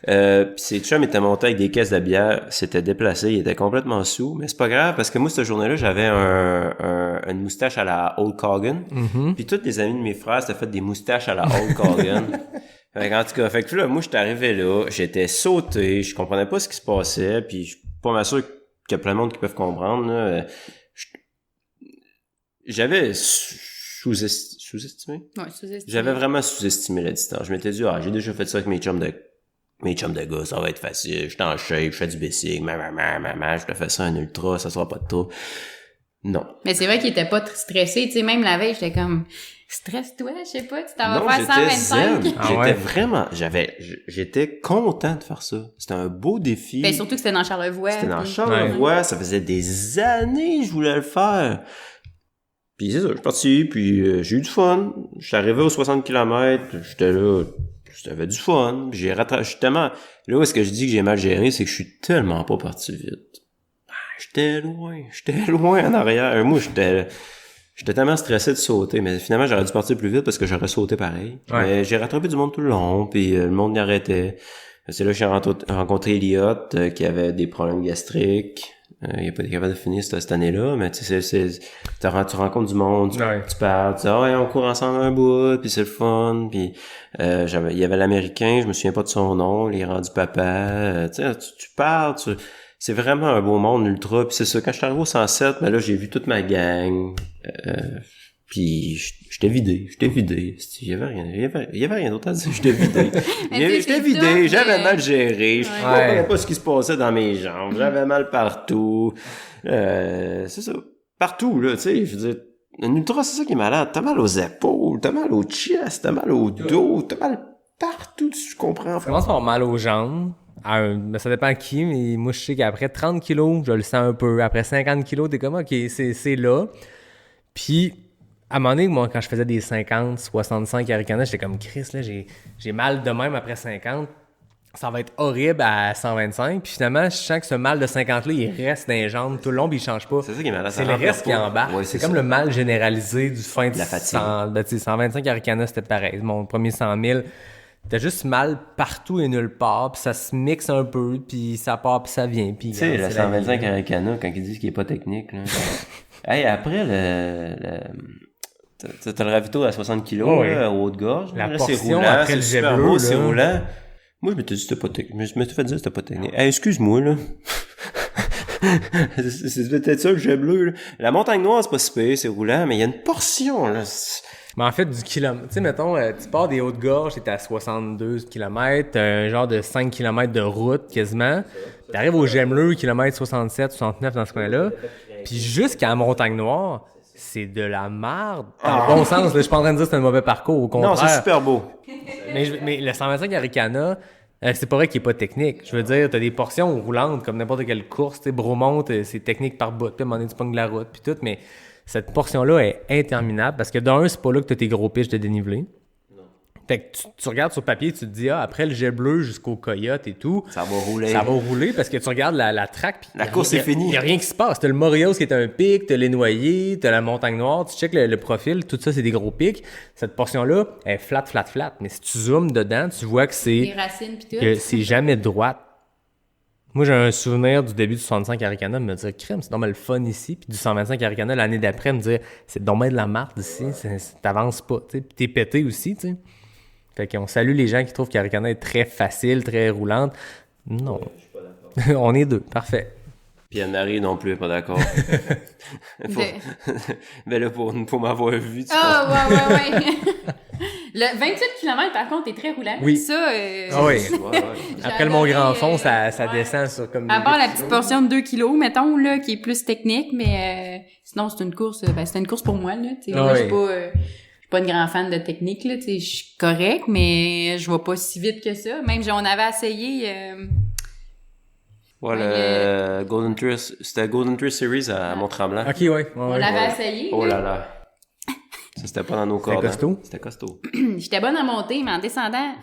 Pis ses chums étaient montés avec des caisses de bière, s'étaient déplacés, ils étaient complètement sous, mais c'est pas grave parce que moi cette journée-là, j'avais une moustache à la Hulk Hogan. Puis tous les amis de mes frères s'étaient fait des moustaches à la Hulk Hogan. En tout cas, fait que là, moi j'étais arrivé là, j'étais sauté, je comprenais pas ce qui se passait, puis je suis pas mal sûr qu'il y a plein de monde qui peuvent comprendre là. J'avais sous-estimé? Ouais, sous-estimé. J'avais vraiment sous-estimé la distance. Je m'étais dit, j'ai déjà fait ça avec mes chums de gars, ça va être facile, je suis en shape, je fais du bicycle, je te fais ça un ultra, ça sera pas de tout. Non. Mais c'est vrai qu'il était pas stressé, tu sais, même la veille, j'étais comme, stresse-toi, je sais pas, tu t'en vas faire 125. J'étais vraiment, j'étais content de faire ça. C'était un beau défi. Ben, surtout que c'était dans Charlevoix. Charlevoix, ça faisait des années que je voulais le faire. Puis c'est ça, je suis parti, puis j'ai eu du fun. Je suis arrivé aux 60 km, j'étais là, j'avais du fun. Puis j'ai rattrapé, là où est-ce que je dis que j'ai mal géré, c'est que je suis tellement pas parti vite. J'étais loin en arrière. Moi, j'étais tellement stressé de sauter, mais finalement, j'aurais dû partir plus vite parce que j'aurais sauté pareil. Ouais. Mais j'ai rattrapé du monde tout le long, puis le monde y arrêtait. C'est là que j'ai rencontré Elliot, qui avait des problèmes gastriques. Il a pas été capable de finir cette année-là, mais tu sais, tu rencontres du monde, tu parles, tu dis, on court ensemble un bout, puis c'est le fun, puis il y avait l'Américain, je me souviens pas de son nom, il est rendu papa, tu sais, tu parles, c'est vraiment un beau monde ultra, puis c'est ça, quand je suis arrivé au 107, ben là, j'ai vu toute ma gang, puis j'étais vidé. Il y avait rien d'autre à dire, j'étais vidé, j'avais mal géré, je comprenais pas ce qui se passait dans mes jambes, j'avais mal partout, c'est ça, partout, là, tu sais, je veux dire, un ultra, c'est ça qui est malade, t'as mal aux épaules, t'as mal au chest, t'as mal au dos, t'as mal partout, tu comprends? Ça commence par avoir mal aux jambes. Mais ça dépend qui, mais moi je sais qu'après 30 kilos, je le sens un peu. Après 50 kilos, t'es comme ok, c'est là. Puis à un moment donné, moi, quand je faisais des 50, 65 Arikana, j'étais comme Chris, là, j'ai mal de même après 50. Ça va être horrible à 125. Puis finalement, je sens que ce mal de 50-là, il reste dans les jambes tout le long, puis il change pas. C'est ça qui est malade. C'est le reste qui embarque. Ouais, c'est comme le mal généralisé du fin de la fatigue. 125 Arikana, c'était pareil. Mon premier 100 000. T'as juste mal partout et nulle part, puis ça se mixe un peu, puis ça part, puis ça vient. Tu sais, le 125 Arikana, quand ils disent qu'il est pas technique, là. Hey, après, tu T'as le ravito à 60 kilos, Oh, oui. là, au haut de gorge. La là, portion c'est roulant, après c'est le super jet bleu, beau, c'est là. roulant. Moi, je m'étais dit, c'était pas technique. Je m'étais fait dire, c'était pas technique. Hey, excuse-moi, là. C'est peut-être ça, le jet bleu, là. La montagne noire, c'est pas si pire, c'est roulant, mais il y a une portion, là. Mais en fait, du kilomètre, tu sais, mettons, tu pars des Hautes-Gorges, t'es à 62 km, t'as un genre de 5 km de route, quasiment. T'arrives au Gemleux, kilomètre 67, 69 dans ce coin-là. Puis jusqu'à la Montagne Noire, c'est de la merde. Dans le bon sens, là, je suis pas en train de dire que c'est un mauvais parcours, au contraire. Non, c'est super beau. Mais le 125 Arikana, c'est pas vrai qu'il est pas technique. Je veux dire, t'as des portions roulantes comme n'importe quelle course. Tu sais, Bromont, c'est technique par bout. Puis à un moment donné, tu pognes de la route, puis tout. Mais cette portion-là est interminable parce que d'un, c'est pas là que t'as tes gros pitchs de dénivelé. Fait que tu regardes sur papier, tu te dis, après le jet bleu jusqu'au Coyote et tout, Ça va rouler. ça va rouler parce que tu regardes la track. Puis La course est finie. Il n'y a rien qui se passe. T'as le Morelos qui est un pic, t'as les Noyers, t'as la Montagne Noire, tu checkes le profil, tout ça, c'est des gros pics. Cette portion-là est flat. Mais si tu zoomes dedans, tu vois que Les racines pis tout. que c'est jamais droite. Moi, j'ai un souvenir du début du 65 Arikana de me dire, crème, c'est normal le fun ici. Puis du 125 Arikana l'année d'après, me dire, c'est dommage de la marde ici, t'avances pas. T'sais. Puis t'es pété aussi, tu sais. Fait qu'on salue les gens qui trouvent qu'Arikana est très facile, très roulante. Non. Je suis pas d'accord. On est deux. Parfait. Puis Anne-Marie non plus est pas d'accord. Mais là, pour m'avoir vu, tu Ah, ouais. Le 28 km, par contre, est très roulant. Oui. Ça, Ah oui. vois. Ouais. Après le Mont Grand Fond, ça ouais. descend sur comme... À part la petite portion de 2 kilos, mettons, là, qui est plus technique, mais sinon, c'est une course, c'était une course pour moi, là. Tu sais, Ah moi, oui. je suis pas une grande fan de technique, là. Tu sais, je suis correct, mais je vais pas si vite que ça. Même, on avait essayé, Ouais, le Golden Tour, c'était Golden Tour Series à Mont-Tremblant. OK, ouais. on l'avait essayé. Oh là là. Ça, c'était pas dans nos cordes. costaud? Hein. C'était costaud. J'étais bonne à monter, mais en descendant,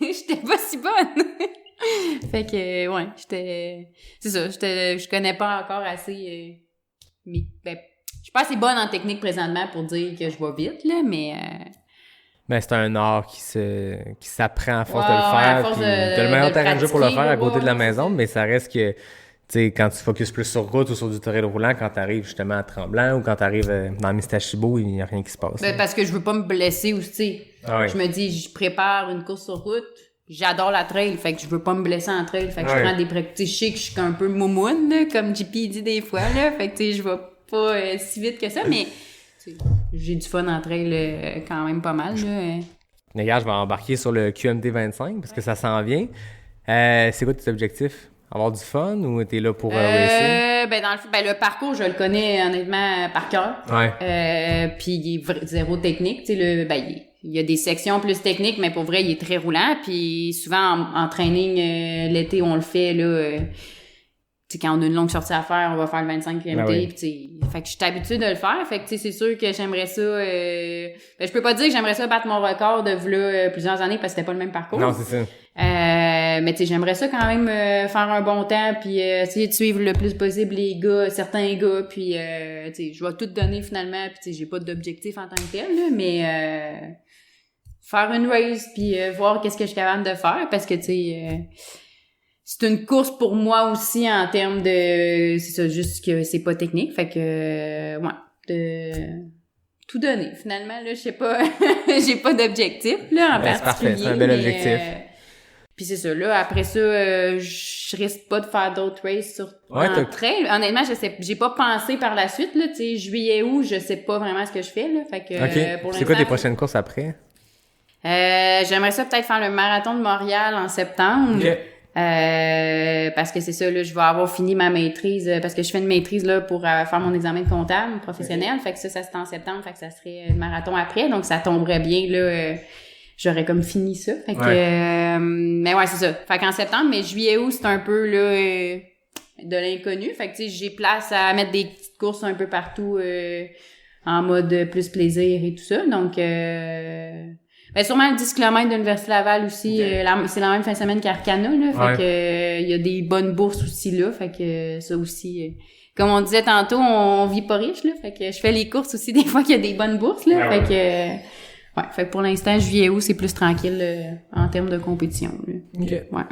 j'étais pas si bonne. Fait que, ouais, c'est ça, je connais pas encore assez, mais, je suis pas assez bonne en technique présentement pour dire que je vais vite, là, mais, Ben, c'est un art qui s'apprend à force Ouais, de le ouais, faire. à force Puis de- t'as le meilleur de terrain de jeu pour le pratiquer, faire à ouais, côté de la ouais, maison, c'est ça. mais ça reste que, tu sais, quand tu focuses plus sur route ou sur du terrain roulant, quand t'arrives justement à Tremblant ou quand t'arrives dans Mistachibo, il n'y a rien qui se passe. ben, parce que je veux pas me blesser aussi, tu sais. Ah oui. Je me dis, je prépare une course sur route, j'adore la trail, fait que je veux pas me blesser en trail, fait que Ouais. je prends des pratiques, je sais que je suis un peu moumoune, là, comme JP dit des fois, là, fait que, tu sais, je vais pas si vite que ça, mais, tu sais, j'ai du fun en trail quand même pas mal, là. Les gars, je vais embarquer sur le QMT 25 parce que ça s'en vient. C'est quoi tes objectifs? Avoir du fun ou t'es là pour racer? Ben, dans le parcours, je le connais honnêtement par cœur. Ouais. Puis il est zéro technique, tu sais, il y a des sections plus techniques, mais pour vrai, il est très roulant. Puis souvent, en training, l'été, on le fait, là, tu sais, quand on a une longue sortie à faire, on va faire le 25 QMT. Ben oui. Puis, tu sais, fait que je suis habituée de le faire. Fait que, tu sais, c'est sûr que j'aimerais ça... je peux pas dire que j'aimerais ça battre mon record de plusieurs années parce que c'était pas le même parcours. Non, c'est ça. Mais tu sais, j'aimerais ça quand même faire un bon temps puis essayer de suivre le plus possible certains gars, puis tu sais, je vais tout donner finalement, puis tu sais, j'ai pas d'objectif en tant que tel, là, mais faire une race puis voir qu'est-ce que je suis capable de faire parce que tu sais c'est une course pour moi aussi en termes de c'est ça, juste que c'est pas technique, fait que ouais, de tout donner finalement là, je sais pas j'ai pas d'objectif là en Ben, c'est particulier. parfait, c'est un bel mais, objectif. puis c'est ça, là, après ça, je risque pas de faire d'autres races sur Ouais, en trail. Honnêtement, j'ai pas pensé par la suite, là, tu sais, juillet, août, je sais pas vraiment ce que je fais, là, fait que, OK. pour C'est quoi tes l'instant, prochaines courses après? j'aimerais ça peut-être faire le marathon de Montréal en septembre. OK. Parce que c'est ça, là, je vais avoir fini ma maîtrise, parce que je fais une maîtrise, là, pour faire mon examen de comptable professionnel, fait que ça c'est en septembre, fait que ça serait le marathon après, donc ça tomberait bien, là, j'aurais comme fini ça. Fait que, mais ouais, c'est ça. Fait qu'en septembre, mais juillet, août, c'est un peu, là, de l'inconnu. Fait que, tu sais, j'ai place à mettre des petites courses un peu partout, en mode plus plaisir et tout ça. Donc, ben, sûrement le 10 km de l'Université Laval aussi. C'est la même fin de semaine qu'Arcana, là. Fait que, il y a des bonnes bourses aussi, là. Fait que, ça aussi, comme on disait tantôt, on vit pas riche, là. Fait que je fais les courses aussi des fois qu'il y a des bonnes bourses, là. Fait que, ouais, fait que pour l'instant, juillet août, c'est plus tranquille en termes de compétition. Là. OK. Ouais.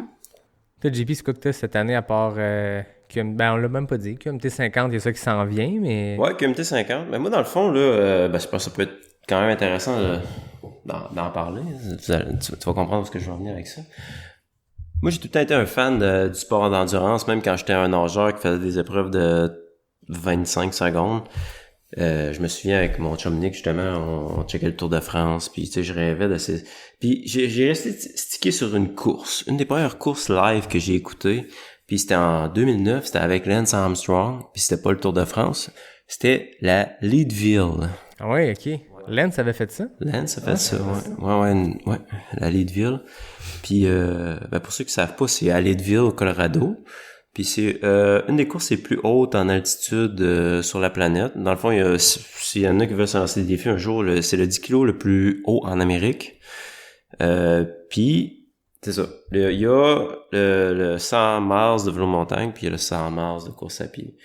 Toi, JP, c'est quoi que t'as cette année à part ben on l'a même pas dit, QMT 50, il y a ça qui s'en vient, mais... Ouais, QMT 50. Mais moi, dans le fond, là, je pense que ça peut être quand même intéressant d'en parler. Tu vas comprendre ce que je veux en venir avec ça. Moi, j'ai tout le temps été un fan du sport d'endurance, même quand j'étais un nageur qui faisait des épreuves de 25 secondes. Je me souviens avec mon chum Nick, justement, on checkait le Tour de France, puis tu sais, je rêvais de ces... Puis j'ai resté stické sur une course, une des premières courses live que j'ai écoutées, puis c'était en 2009, c'était avec Lance Armstrong, puis c'était pas le Tour de France, c'était la Leadville. Ah ouais, ok. Lance avait fait ça? Lance a fait ça, ouais, la Leadville. Puis, pour ceux qui savent pas, c'est à Leadville, au Colorado. Puis c'est une des courses les plus hautes en altitude sur la planète. Dans le fond, s'il y en a qui veulent se lancer des défis un jour, c'est le 10 kilos le plus haut en Amérique. Puis, c'est ça. Il y a le 100 miles de vélo montagne, puis il y a le 100 miles de course à pied.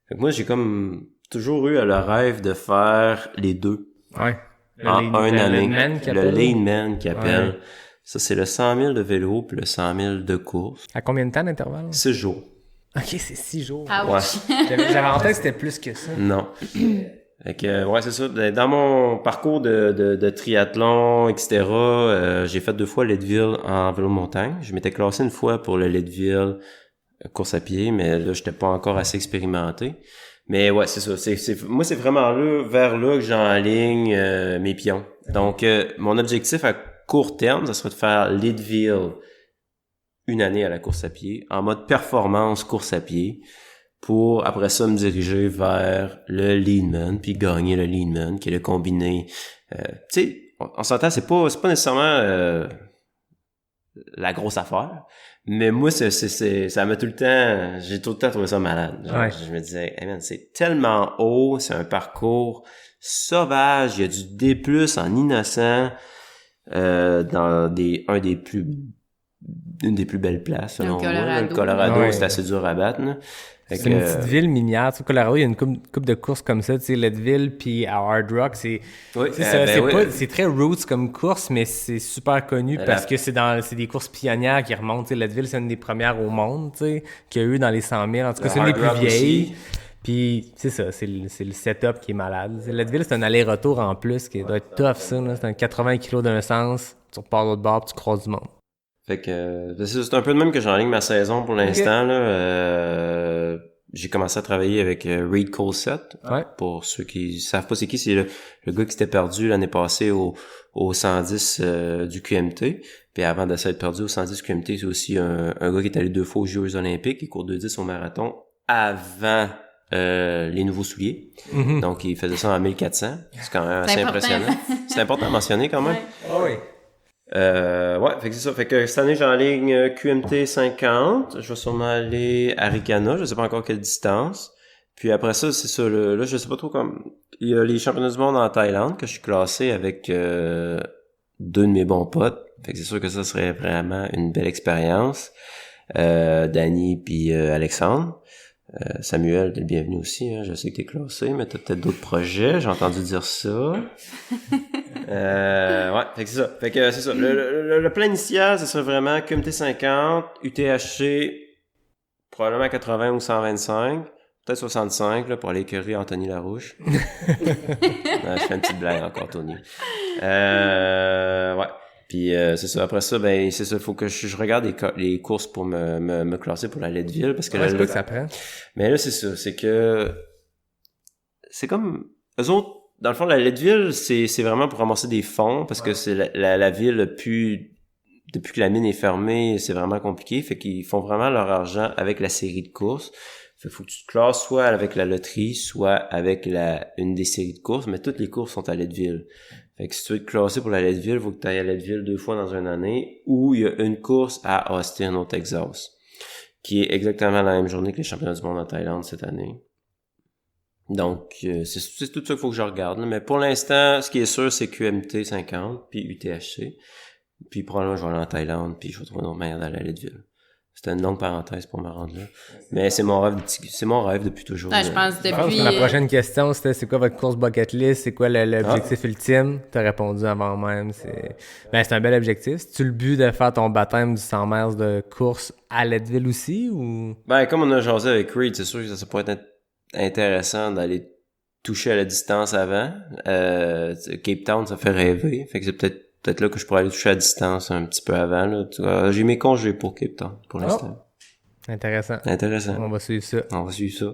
Fait que moi, j'ai comme toujours eu le rêve de faire les deux. Ouais. En un année. Le Leanman qui appelle. Ouais. Ça, c'est le 100 000 de vélo puis le 100 000 de course. À combien de temps d'intervalle? 6 jours. Ok, c'est 6 jours. Ouch. J'avais en tête que c'était plus que ça. Non. Fait que, ouais, c'est ça. Dans mon parcours de triathlon, etc., j'ai fait 2 fois Leadville en vélo montagne. Je m'étais classé une fois pour le Leadville course à pied, mais là, j'étais pas encore assez expérimenté. Mais ouais, c'est ça. Moi, c'est vraiment vers là que j'enligne mes pions. Donc, mon objectif à court terme, ça serait de faire Leadville une année à la course à pied, en mode performance course à pied, pour après ça me diriger vers le Leanman, puis gagner le Leanman, qui est le combiné. Tu sais, on s'entend, c'est pas nécessairement la grosse affaire, mais moi, ça m'a tout le temps, j'ai tout le temps trouvé ça malade. Genre, ouais. Je me disais, hey man, c'est tellement haut, c'est un parcours sauvage, il y a du D+, en innocent, dans une des plus belles places, selon moi. Le Colorado, ouais. c'est assez dur à battre, là. C'est une petite ville minière. Tu sais, Colorado, il y a une coupe de courses comme ça. Tu sais, Leadville puis à Hard Rock, c'est très roots comme course, mais c'est super connu parce que c'est des courses pionnières qui remontent. Tu sais, Leadville, c'est une des premières au monde, tu sais, qu'il y a eu dans les 100 000. En tout cas, c'est une des plus vieilles. Puis, c'est ça, c'est le setup qui est malade. Leadville, c'est un aller-retour en plus qui doit être tough, ça. Là. C'est un 80 kilos d'un sens. Tu repars de l'autre bord, puis tu croises du monde. Fait que c'est un peu de même que j'enligne ma saison pour l'instant. Okay. Là, j'ai commencé à travailler avec Reed Colsett. Ouais. Pour ceux qui savent pas c'est qui, c'est le gars qui s'était perdu l'année passée au 110 du QMT. Puis avant de s'être perdu au 110 QMT, c'est aussi un gars qui est allé 2 fois aux Jeux Olympiques, qui court 2:10 au marathon avant les nouveaux souliers. Mm-hmm. Donc il faisait ça en 1400. C'est quand même assez impressionnant. C'est important à mentionner quand même. Ouais. Oh oui. Ouais, fait que c'est ça. Fait que cette année, j'enligne QMT 50. Je vais sûrement aller à Ricana. Je sais pas encore quelle distance. Puis après ça, c'est ça. Là, je sais pas trop comme... Il y a les championnats du monde en Thaïlande que je suis classé avec 2 de mes bons potes. Fait que c'est sûr que ça serait vraiment une belle expérience. Danny puis Alexandre. Samuel, t'es le bienvenu aussi, hein. Je sais que t'es classé, mais t'as peut-être d'autres projets, j'ai entendu dire ça. Ouais, fait que c'est ça. Fait que c'est ça. Le plan initial, ce serait vraiment QMT 50, UTHC, probablement 80 ou 125, peut-être 65, là, pour aller écœurer Anthony Larouche. Non, je fais une petite blague encore, Tony. Ouais. Puis c'est ça. Après ça, ben c'est ça. Faut que je regarde les courses pour me classer pour la Leadville parce que ouais, là, que ça prend. Mais là c'est ça. C'est que c'est comme eux autres. Dans le fond, la Leadville, c'est vraiment pour ramasser des fonds parce que c'est la ville depuis que la mine est fermée, c'est vraiment compliqué. Fait qu'ils font vraiment leur argent avec la série de courses. Faut que tu te classes soit avec la loterie, soit avec une des séries de courses, mais toutes les courses sont à Leadville. Fait que si tu veux te classer pour la Leadville, il faut que tu ailles à Leadville 2 fois dans une année, ou il y a une course à Austin, au Texas, qui est exactement la même journée que les championnats du monde en Thaïlande cette année. Donc, c'est tout ça qu'il faut que je regarde. Là. Mais pour l'instant, ce qui est sûr, c'est QMT 50, puis UTHC. Puis probablement, je vais aller en Thaïlande, puis je vais trouver une autre manière d'aller à Leadville. C'était une longue parenthèse pour me rendre là. Mais c'est mon rêve depuis toujours. Ouais, je pense Je pense depuis... que la prochaine question, c'était c'est quoi votre course bucket list? C'est quoi l'objectif ultime? T'as répondu avant même. C'est un bel objectif. C'est-tu le but de faire ton baptême du 100 miles de course à Leadville aussi? Ou... Ben, comme on a jasé avec Reed, c'est sûr que ça pourrait être intéressant d'aller toucher à la distance avant. Cape Town, ça fait rêver. Fait que c'est peut-être là que je pourrais aller toucher à distance un petit peu avant. Là. J'ai mes congés pour Cape Town, pour l'instant. Intéressant. Intéressant. On va suivre ça. On va suivre ça.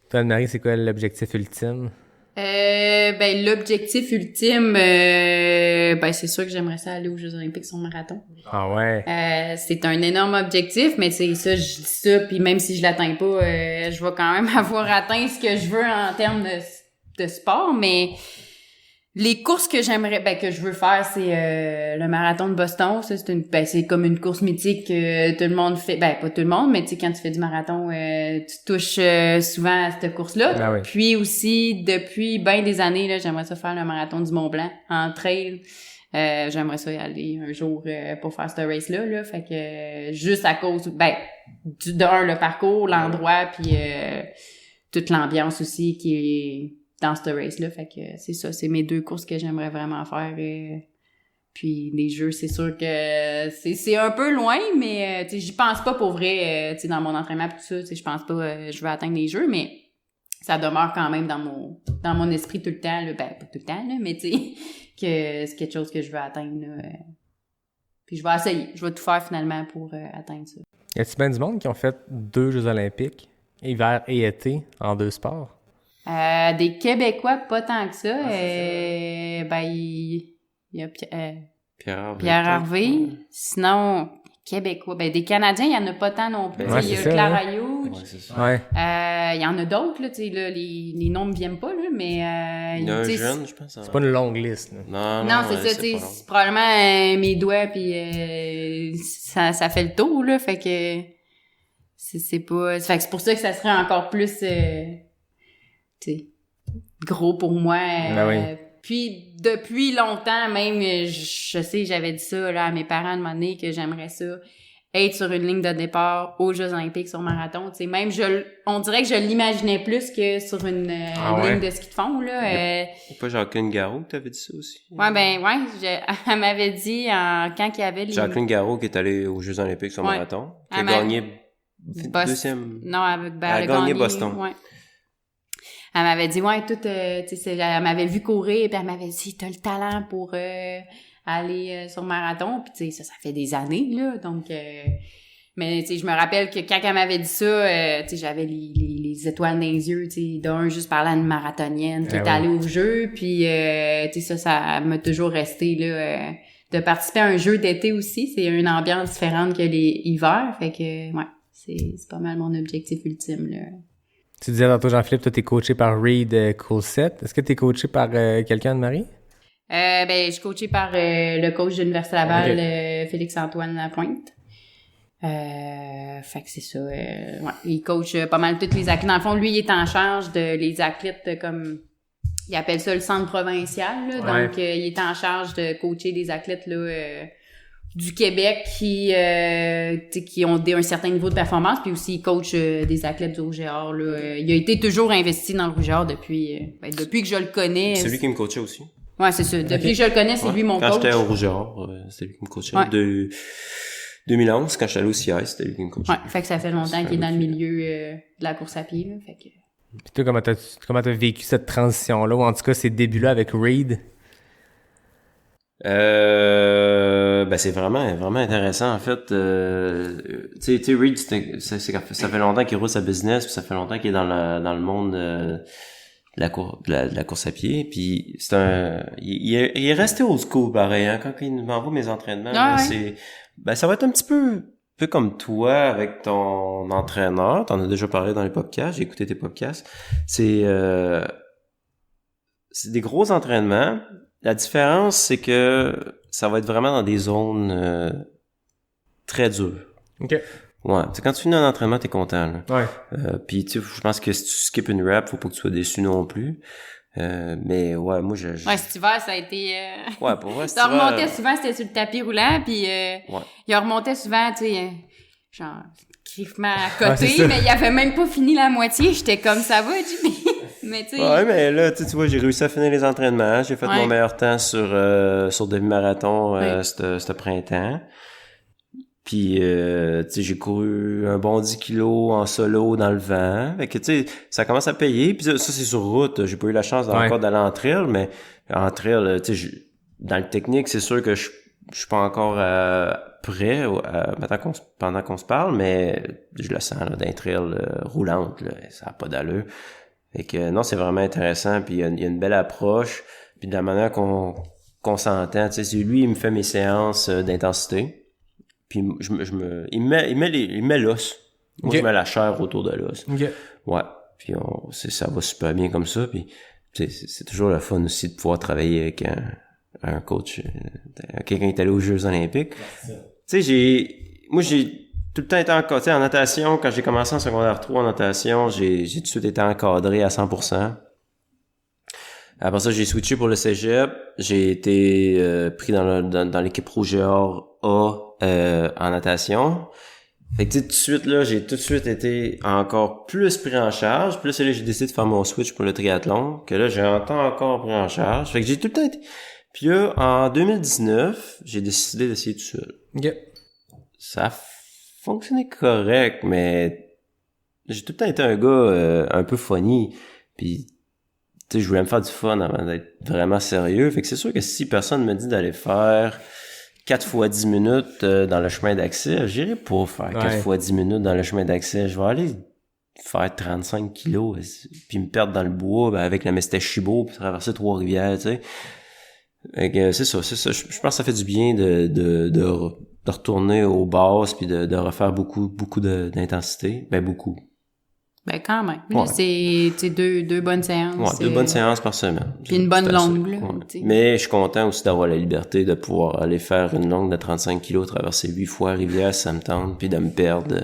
Toi, Anne-Marie, c'est quoi l'objectif ultime? Ben, l'objectif ultime, ben, c'est sûr que j'aimerais ça aller aux Jeux Olympiques sur marathon. Ah ouais? C'est un énorme objectif, mais c'est ça, je dis ça, puis même si je l'atteins pas, je vais quand même avoir atteint ce que je veux en termes de sport, mais les courses que que je veux faire, c'est le marathon de Boston. Ça, c'est comme une course mythique que tout le monde fait. Ben, pas tout le monde, mais tu sais, quand tu fais du marathon, tu touches souvent à cette course-là. Ah oui. Puis aussi, depuis bien des années, là, j'aimerais ça faire le marathon du Mont-Blanc en trail. J'aimerais ça y aller un jour pour faire ce race-là, là. Fait que juste à cause, le parcours, l'endroit, puis toute l'ambiance aussi qui est dans ce race-là. Fait que c'est ça, c'est mes 2 courses que j'aimerais vraiment faire. Puis les jeux, c'est sûr que c'est un peu loin, mais tu sais, j'y pense pas pour vrai, tu sais, dans mon entraînement pis tout ça, tu sais, je pense pas je vais atteindre les jeux, mais ça demeure quand même dans mon esprit tout le temps, là. Ben, pas tout le temps, là, mais tu sais, que c'est quelque chose que je veux atteindre, là. Puis je vais essayer, je vais tout faire finalement pour atteindre ça. Y a-t-il bien du monde qui ont fait 2 Jeux olympiques, hiver et été, en 2 sports? Des Québécois, pas tant que ça. Ben, il y a Pierre Harvey. Sinon, Québécois. Ben, des Canadiens, il y en a pas tant non plus. Ouais, il y a c'est ça, Clara hein? Hughes. Ouais, c'est ça. Ouais. Il y en a d'autres, là, tu sais, là, les noms me viennent pas, là, mais... Il y a un tu sais, jeune, je pense. C'est pas une longue liste, là. Non, c'est ça, tu sais, c'est probablement mes doigts, puis ça fait le tour, là, fait que c'est pas... Fait que c'est pour ça que ça serait encore plus... tu sais, gros pour moi. Ben oui. Puis, depuis longtemps, même, je sais, j'avais dit ça là, à mes parents de donné que j'aimerais ça, être sur une ligne de départ aux Jeux Olympiques sur marathon. Tu sais, même, on dirait que je l'imaginais plus que sur une ligne de ski de fond, là. C'est pas Jacqueline Garraud que t'avais dit ça aussi? Elle m'avait dit quand il y avait les... Jacqueline Garraud qui est allée aux Jeux Olympiques sur marathon, qui a gagné deuxième... Non, elle a gagné Boston. Ouais. Elle m'avait dit, ouais, elle m'avait vu courir, puis elle m'avait dit, t'as le talent pour aller sur marathon, puis tu sais, ça fait des années, là, donc... mais, tu sais, je me rappelle que quand elle m'avait dit ça, tu sais, j'avais les étoiles dans les yeux, tu sais, d'un, juste parlant d'une marathonienne qui est allée au jeu, puis, tu sais, ça m'a toujours resté, là, de participer à un jeu d'été aussi, c'est une ambiance différente que les hivers, fait que, ouais, c'est pas mal mon objectif ultime, là. Tu disais tantôt, Jean-Philippe, toi, t'es coaché par Reed Coulsett. Est-ce que t'es coaché par quelqu'un, Anne-Marie? Je suis coaché par le coach de l'Université Laval, Félix-Antoine Lapointe. Fait que c'est ça. Ouais, il coach pas mal toutes les athlètes. Dans le fond, lui, il est en charge de les athlètes comme... Il appelle ça le centre provincial, là. Ouais. Donc, il est en charge de coacher des athlètes, là... du Québec qui ont un certain niveau de performance, puis aussi il coach des athlètes du Rouge et Or, là. Il a été toujours investi dans le Rouge et Or depuis que je le connais. C'est lui qui me coachait aussi. Ouais, c'est ça. Depuis que je le connais, c'est lui mon coach. Quand j'étais au Rouge et Or, c'est lui qui me coachait. Ouais. De 2011, quand j'étais allé au CI, c'était lui qui me coachait. Ouais, fait que ça fait longtemps qu'il est dans le milieu de la course à pied, là, fait que... Puis toi, comment t'as vécu cette transition-là, ou en tout cas ces débuts-là avec Reed? C'est vraiment intéressant en fait. Tu sais Reed, ça fait longtemps qu'il roule sa business, puis ça fait longtemps qu'il est dans le monde de la course à pied, puis il est resté old school pareil, hein, quand il m'envoie mes entraînements. Ah, là, ouais. Ça va être un petit peu comme toi avec ton entraîneur. T'en as déjà parlé dans les podcasts, j'ai écouté tes podcasts. C'est des gros entraînements. La différence, c'est que ça va être vraiment dans des zones très dures. OK. Ouais. Tu sais, quand tu finis un entraînement, t'es content, là. Ouais. Puis, tu sais, je pense que si tu skippes une rep, faut pas que tu sois déçu non plus. Mais ouais, moi, Ouais, cet hiver, ça a été... Ouais, pour vrai, ça remontait souvent, c'était sur le tapis roulant, puis il remontait souvent, tu sais, genre, griffement à côté, mais il avait même pas fini la moitié. J'étais comme, ça va, Jimmy? Mais tu sais... Ouais, mais là, tu vois, j'ai réussi à finir les entraînements. J'ai fait mon meilleur temps sur demi-marathon ce printemps. Puis, tu sais, j'ai couru un bon 10 kilos en solo dans le vent. Fait que, tu sais, ça commence à payer. Puis ça, c'est sur route. J'ai pas eu la chance encore d'aller en trail, mais en trail, tu sais, dans le technique, c'est sûr que je suis pas encore prêt pendant qu'on se parle, mais je le sens, là, d'un trail roulante, là, ça a pas d'allure. Fait que, non, c'est vraiment intéressant. Puis, il y a une belle approche. Puis, de la manière qu'on s'entend, tu sais, lui, il me fait mes séances d'intensité. Puis il met l'os. Moi, je mets la chair autour de l'os. Ouais. Puis ça va super bien comme ça. Puis c'est toujours le fun aussi de pouvoir travailler avec un coach, quelqu'un qui est allé aux Jeux Olympiques. Tu sais, j'ai tout le temps été encadré en natation. Quand j'ai commencé en secondaire 3 en natation, j'ai tout de suite été encadré à 100%. Après ça, j'ai switché pour le cégep. J'ai été pris dans l'équipe Rouge-Or A en natation. Fait que tout de suite, là, j'ai tout de suite été encore plus pris en charge. Puis là, j'ai décidé de faire mon switch pour le triathlon, que là, j'ai encore pris en charge. Fait que j'ai tout le temps été... Puis là, en 2019, j'ai décidé d'essayer tout seul. Ça a fonctionné correct, mais j'ai tout le temps été un gars un peu funny. Puis tu sais, je voulais me faire du fun avant d'être vraiment sérieux. Fait que c'est sûr que si personne me dit d'aller faire 4 fois 10 minutes dans le chemin d'accès, j'irai pas faire 4 fois 10 minutes dans le chemin d'accès. Je vais aller faire 35 kilos puis me perdre dans le bois avec la Mestèche-Chibault puis traverser Trois-Rivières, tu sais. Fait que c'est ça. Je pense que ça fait du bien de retourner aux bases puis de refaire beaucoup d'intensité. Ben beaucoup. Ben quand même. Là, c'est deux bonnes séances. Ouais, 2 bonnes séances par semaine. Puis une bonne longue, là. Ouais. Mais je suis content aussi d'avoir la liberté de pouvoir aller faire une longue de 35 kilos, traverser 8 fois Rivière si ça me tente, puis de me perdre.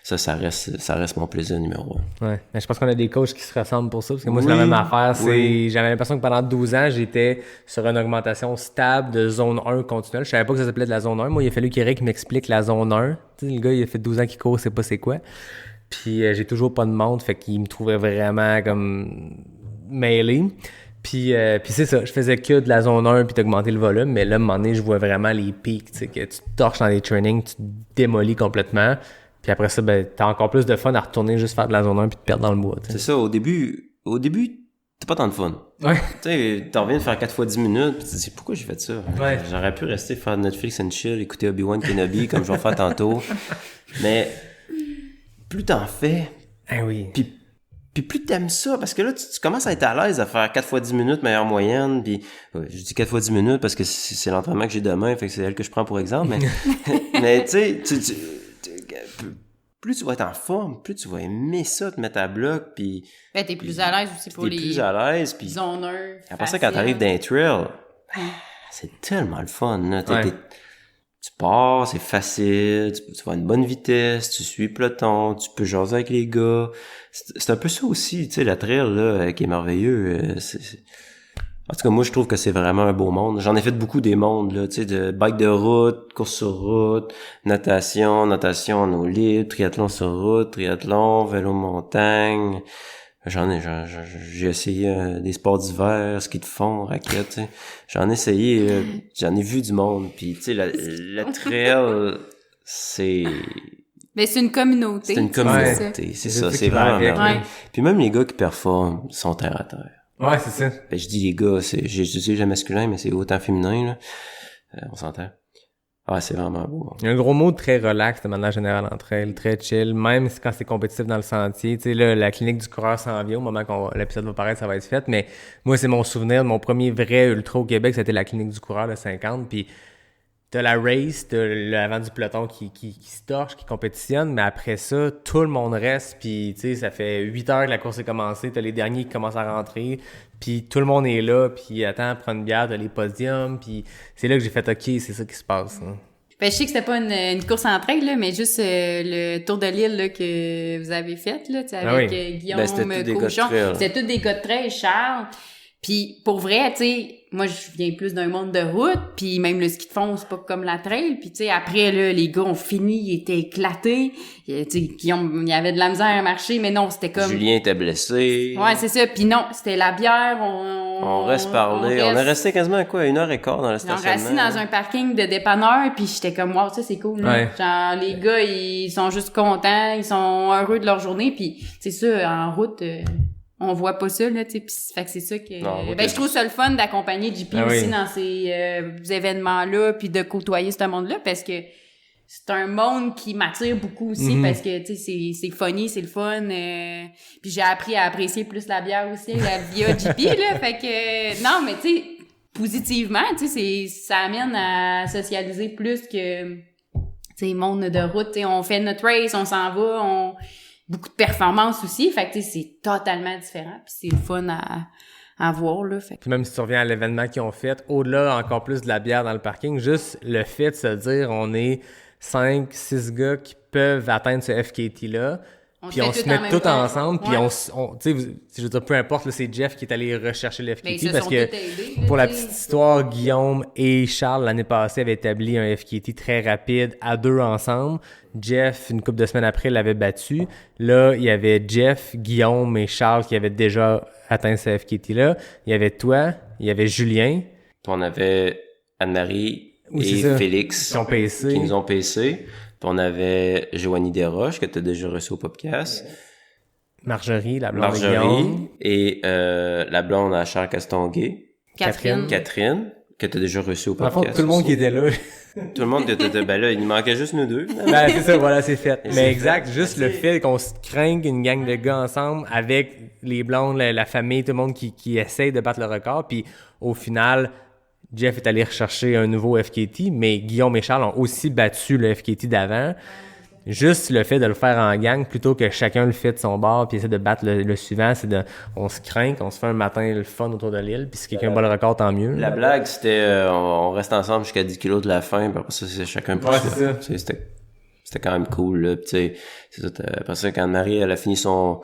Ça reste mon plaisir numéro 1. Ouais. Mais je pense qu'on a des coachs qui se ressemblent pour ça, parce que moi, c'est la même affaire. J'avais l'impression que pendant 12 ans, j'étais sur une augmentation stable de zone 1 continuelle. Je savais pas que ça s'appelait de la zone 1. Moi, il a fallu qu'Éric m'explique la zone 1. Tu sais, le gars, il a fait 12 ans qu'il court, c'est pas c'est quoi. Puis j'ai toujours pas de montre, fait qu'il me trouvait vraiment comme mêlé. Puis c'est ça, je faisais que de la zone 1 puis d'augmenter le volume, mais là, à un moment donné, je vois vraiment les pics, tu sais, que tu te torches dans les trainings, tu te démolis complètement. Puis après ça, ben t'as encore plus de fun à retourner juste faire de la zone 1 puis te perdre dans le bois. T'sais. C'est ça, au début, t'as pas tant de fun. Ouais. Tu sais, t'en reviens de faire 4 fois 10 minutes, puis tu te dis, pourquoi j'ai fait ça? Ouais. J'aurais pu rester faire Netflix and chill, écouter Obi-Wan Kenobi, comme je vais faire tantôt. Mais plus t'en fais, puis plus t'aimes ça, parce que là, tu commences à être à l'aise à faire 4 fois 10 minutes, meilleure moyenne, puis je dis 4 fois 10 minutes parce que c'est l'entraînement que j'ai demain, fait que c'est elle que je prends pour exemple, mais tu sais, plus tu vas être en forme, plus tu vas aimer ça, te mettre à bloc, puis... Ben, t'es plus à l'aise aussi pour les... T'es plus à l'aise, puis... zoneurs. Après ça, quand t'arrives dans un trail, c'est tellement le fun, là. Tu pars, c'est facile, tu vas à une bonne vitesse, tu suis le peloton, tu peux jaser avec les gars. C'est un peu ça aussi, tu sais, la trail, là, qui est merveilleux. En tout cas, moi, je trouve que c'est vraiment un beau monde. J'en ai fait beaucoup des mondes, là, tu sais, de bike de route, course sur route, natation en eau libre, triathlon sur route, triathlon, vélo montagne. J'ai essayé des sports d'hiver, ski de fond, raquettes, tu sais. J'en ai essayé, j'en ai vu du monde. Puis, tu sais, la trail, c'est... Mais c'est une communauté. C'est une communauté, c'est ça, c'est vraiment merveilleux. Puis même les gars qui performent sont terre à terre. Ouais, c'est ça. Ben, je dis les gars, j'utilise le masculin, mais c'est autant féminin, là. On s'entend. Ah, c'est vraiment beau. Il y a un gros mot très relax de manière générale entre elles, très chill, même quand c'est compétitif dans le sentier. Tu sais, là, la clinique du coureur s'en vient, au moment où l'épisode va paraître, ça va être fait, mais moi, c'est mon souvenir de mon premier vrai ultra au Québec, c'était la clinique du coureur, le 50, puis t'as la race, t'as l'avant du peloton qui se torche, qui compétitionne, mais après ça, tout le monde reste, puis tu sais, ça fait 8 heures que la course est commencée, t'as les derniers qui commencent à rentrer, puis tout le monde est là, puis attends, prends une bière, t'as les podiums, puis c'est là que j'ai fait « OK, c'est ça qui se passe. » Ben, je sais que c'était pas une course en trail, là, mais juste le tour de l'île là, que vous avez fait, là, avec Guillaume, Cochon. C'était tous des gars de trail, Charles. Puis pour vrai, tu sais, moi je viens plus d'un monde de route, puis même le ski de fond, c'est pas comme la trail. Puis tu sais, après là, les gars ont fini, ils étaient éclatés. Tu sais, il y avait de la misère à marcher, mais non, c'était comme... Julien était blessé. Ouais, c'est ça. Puis non, c'était la bière, On reste parler. On est resté quasiment à quoi, 1h15 dans le stationnement. On est resté dans un parking de dépanneur, puis j'étais comme, wow, ça c'est cool. Là. Ouais. Genre, les gars, ils sont juste contents, ils sont heureux de leur journée, puis c'est ça, en route, on voit pas ça, là, tu sais, pis fait que c'est ça que... Non, je trouve ça le fun d'accompagner JP aussi dans ces événements-là, puis de côtoyer ce monde-là, parce que c'est un monde qui m'attire beaucoup aussi, parce que, tu sais, c'est funny, c'est le fun, puis j'ai appris à apprécier plus la bière aussi, via JP, là, fait que... non, mais tu sais, positivement, tu sais, ça amène à socialiser plus que, tu sais, monde de route, tu sais, on fait notre race, on s'en va, beaucoup de performances aussi, fait que tu sais, c'est totalement différent, puis c'est le fun à voir, là. Fait. Puis même si tu reviens à l'événement qu'ils ont fait, au-delà encore plus de la bière dans le parking, juste le fait de se dire on est 5-6 gars qui peuvent atteindre ce FKT-là, puis on se met tous ensemble, puis on tu sais, je veux dire, peu importe, là, c'est Jeff qui est allé rechercher le FKT, parce que pour la petite histoire, Guillaume et Charles, l'année passée, avaient établi un FKT très rapide à 2 ensemble. Jeff, une couple de semaines après, l'avait battu. Là, il y avait Jeff, Guillaume et Charles qui avaient déjà atteint ce FKT-là. Il y avait toi, il y avait Julien. Puis on avait Anne-Marie Oui, et Félix qui ont PC. Qui nous ont PC. Puis on avait Joanie Desroches, que tu as déjà reçu au podcast. Marjorie, la blonde de Guillaume. Et la blonde à Charles Castonguay. Catherine, que tu as déjà reçu au podcast. En fait, tout le monde qui était là. Tout le monde qui était ben là, il nous manquait juste nous deux. Ben, c'est ça, voilà, c'est fait. Mais exact, juste le fait qu'on se craigne une gang de gars ensemble avec les blondes, la famille, tout le monde qui essaye de battre le record. Puis au final, Jeff est allé rechercher un nouveau FKT, mais Guillaume et Charles ont aussi battu le FKT d'avant. Juste le fait de le faire en gang plutôt que chacun le fait de son bord puis essaie de battre le suivant, on se craint, on se fait un matin le fun autour de l'île, puis si quelqu'un bat le record, tant mieux. La blague, c'était on reste ensemble jusqu'à 10 kilos de la fin, puis après ça, c'est chacun pour soi. C'était quand même cool, là. Puis tu sais, c'est ça, après ça, quand Marie, elle a fini son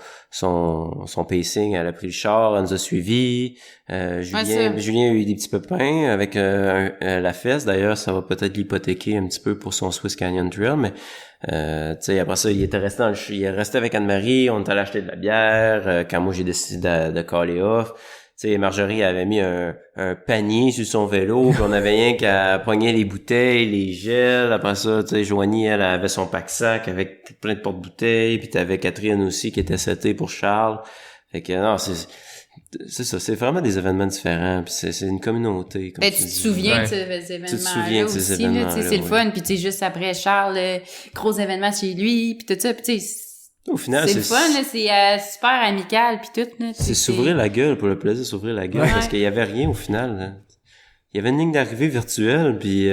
pacing, elle a pris le char, elle nous a suivis. Julien a eu des petits pépins avec la fesse. D'ailleurs, ça va peut-être l'hypothéquer un petit peu pour son Swiss Canyon Trail, mais tu sais, après ça, il est resté avec Anne-Marie, on est allé acheter de la bière, quand moi j'ai décidé de caller off. Tu sais, Marjorie avait mis un panier sur son vélo, puis on avait rien qu'à pogner les bouteilles, les gels. Après ça, tu sais, Joanie, elle avait son pack-sac avec plein de porte-bouteilles, puis t'avais Catherine aussi qui était setée pour Charles. Fait que non, c'est ça, c'est vraiment des événements différents, puis c'est une communauté. Comme tu te souviens de ces événements-là aussi, événements-là, c'est le fun, puis tu sais, juste après Charles, gros événement chez lui, puis tout ça, puis tu sais, au final, c'est le fun, là, c'est super amical pis tout, là. C'est s'ouvrir la gueule pour le plaisir, s'ouvrir la gueule, parce qu'il y avait rien au final, là. Il y avait une ligne d'arrivée virtuelle, puis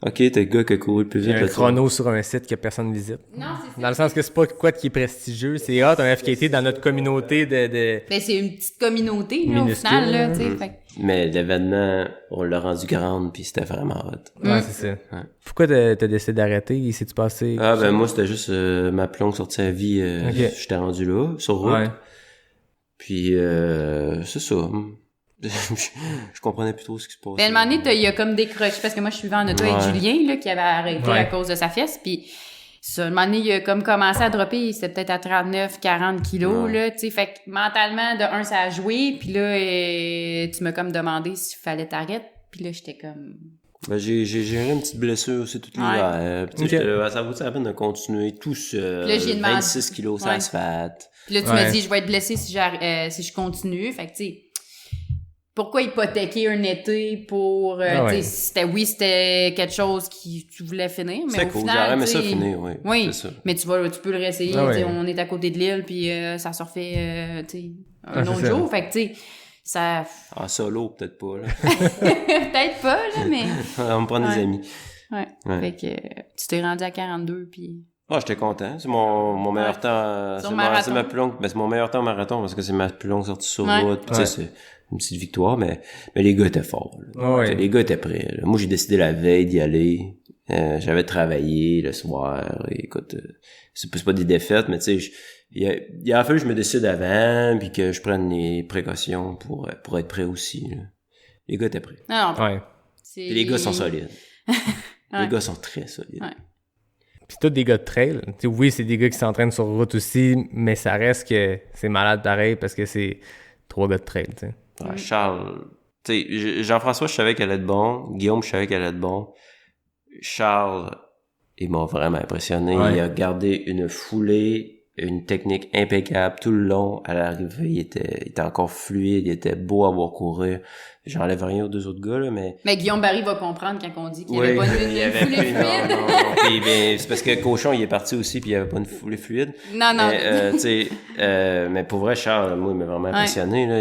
ok, t'es le gars qui a couru le plus vite. Il y a un chrono sur un site que personne visite. Non, c'est ça. Dans le sens que c'est pas quoi qui est prestigieux, c'est hot, un FKT dans notre communauté de... Ben, c'est une petite communauté, là, au final, là, tu sais, fait. Mais l'événement, on l'a rendu grande, puis c'était vraiment hot. Ouais, c'est ça. Ouais. Pourquoi t'as décidé d'arrêter? S'est-tu passé? Ah, ben moi, c'était juste ma plonge sortie à vie. J'étais rendu là, sur route. Ouais. Puis, c'est ça. Je comprenais plus trop ce qui se passait. Ben, à un moment donné, il y a comme décroché, parce que moi, je suivais en auto avec Julien, là, qui avait arrêté à cause de sa fesse, puis ça, à un moment donné, il a comme commencé à dropper, c'était peut-être à 39-40 kilos, là, tu sais, fait que mentalement, de un, ça a joué, puis là, tu m'as comme demandé s'il fallait t'arrêter, puis là, j'étais comme... Ben, j'ai eu une petite blessure aussi toute l'hiver, puis tu sais, ça vaut la peine de continuer tout seul, là, j'ai demandé... 26 kilos sans asphalte. Puis là, tu m'as dit, je vais être blessée si je continue, fait que, tu sais, pourquoi hypothéquer un été pour c'était quelque chose qui tu voulais finir, mais au cool, final j'aurais aimé ça finir, oui, c'est ça. Mais tu peux le réessayer, on est à côté de l'île puis ça se refait un autre jour, fait que tu sais ça en solo peut-être pas là. Peut-être pas là, mais on me prend des amis. Ouais. Fait que tu t'es rendu à 42 puis j'étais content. C'est mon meilleur temps. C'est ma plus longue. Ben, c'est mon meilleur temps au marathon parce que c'est ma plus longue sortie sur route. Puis, tu sais, c'est une petite victoire, mais les gars étaient forts. Les gars étaient prêts. Là. Moi, j'ai décidé la veille d'y aller. J'avais travaillé le soir. Écoute, c'est pas des défaites, mais tu sais, il a fallu que je me décide avant, puis que je prenne les précautions pour être prêt aussi, là. Les gars étaient prêts. Non, Ouais. c'est... Puis les gars sont solides. Ouais. Les gars sont très solides. Ouais. Puis tous des gars de trail. T'sais, oui, c'est des gars qui s'entraînent sur route aussi, mais ça reste que c'est malade pareil parce que c'est 3 gars de trail, tu sais. Ouais, Charles, tu sais, Jean-François, je savais qu'elle allait être bon. Guillaume, je savais qu'elle allait être bon. Charles, il m'a vraiment impressionné. Ouais. Il a gardé une foulée, une technique impeccable tout le long. À l'arrivée, il était encore fluide, il était beau à voir courir. J'enlève rien aux 2 autres gars, là, mais... Mais Guillaume Barry va comprendre quand on dit qu'il n'y Oui, avait pas il y une avait foulée plus, fluide. non. Puis, ben, c'est parce que Cochon, il est parti aussi, puis il n'y avait pas une foulée fluide. Non. Mais, tu sais, mais pour vrai, Charles, moi, il m'a vraiment impressionné, là.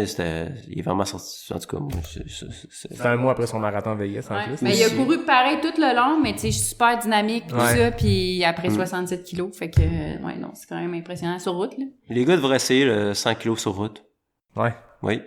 Il est vraiment sorti, en tout cas, moi, C'est un mois après son marathon Vegas, en Ouais. plus. Mais il a couru pareil tout le long, mais tu sais, super dynamique, tout Ouais. ça, puis après 67 kilos, fait que, ouais, non, c'est quand même impressionnant sur route, là. Les gars devraient essayer le 100 kilos sur route. Ouais. Oui.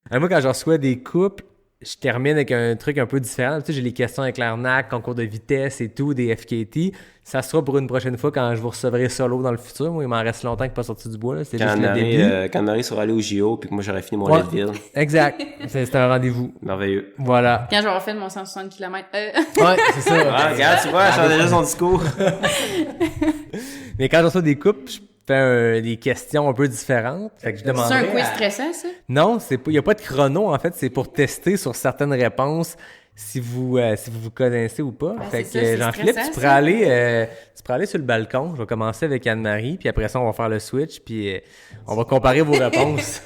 Moi, quand je reçois des couples, je termine avec un truc un peu différent. Tu sais, j'ai les questions avec l'arnaque, concours de vitesse et tout, des FKT. Ça sera pour une prochaine fois quand je vous recevrai solo dans le futur. Moi, il m'en reste longtemps que pas sorti du bois, là. C'était juste le début. Quand Marie sera allée au JO, puis que moi, j'aurais fini mon Ouais. Leadville. Exact. C'était un rendez-vous. Merveilleux. Voilà. Quand j'aurai fait mon 160 km, Ouais, c'est ça. Ah, regarde, tu vois, elle change déjà son discours. Mais quand je reçois des couples, je fais des questions un peu différentes. Fait que je c'est demanderais un quiz à- stressant, ça? Non, il n'y a pas de chrono, en fait. C'est pour tester sur certaines réponses si vous connaissez ou pas. Fait c'est que ça, c'est Jean-Philippe, stressant, tu pourrais aller sur le balcon. Je vais commencer avec Anne-Marie, puis après ça, on va faire le switch, puis on va comparer vos réponses.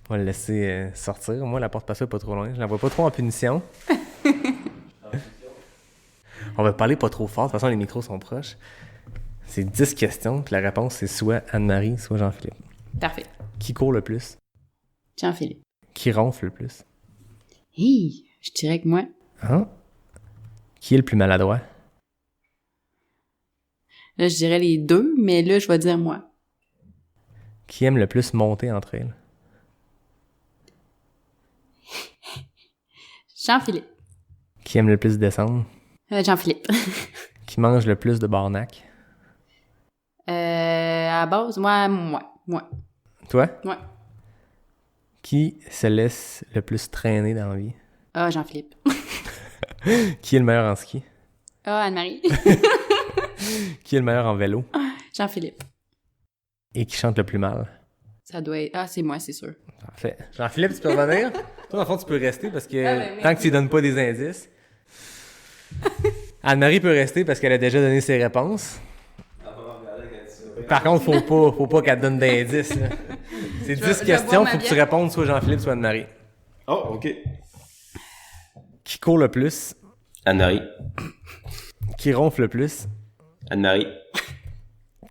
On va le laisser sortir. Moi, la porte passée n'est pas trop loin. Je la vois pas trop en punition. On va parler pas trop fort. De toute façon, les micros sont proches. C'est 10 questions, puis la réponse, c'est soit Anne-Marie, soit Jean-Philippe. Parfait. Qui court le plus? Jean-Philippe. Qui ronfle le plus? Hi, je dirais que moi. Hein? Qui est le plus maladroit? Là, je dirais les deux, mais là, je vais dire moi. Qui aime le plus monter entre elles? Jean-Philippe. Qui aime le plus descendre? Jean-Philippe. Qui mange le plus de barnac? À base, moi. Toi? Ouais. Qui se laisse le plus traîner dans la vie? Ah, Jean-Philippe. Qui est le meilleur en ski? Ah, Anne-Marie. Qui est le meilleur en vélo? Jean-Philippe. Et qui chante le plus mal? Ça doit être... Ah, c'est moi, c'est sûr. Parfait. Jean-Philippe, tu peux revenir? Toi, dans le fond, tu peux rester parce que ben, tant que tu lui donnes pas des indices. Anne-Marie peut rester parce qu'elle a déjà donné ses réponses. Par contre, faut pas qu'elle te donne d'indices, là. C'est 10 je vais questions, boire ma faut que tu bière. répondes soit Jean-Philippe, soit Anne-Marie. Oh, OK. Qui court le plus? Anne-Marie. Qui ronfle le plus? Anne-Marie.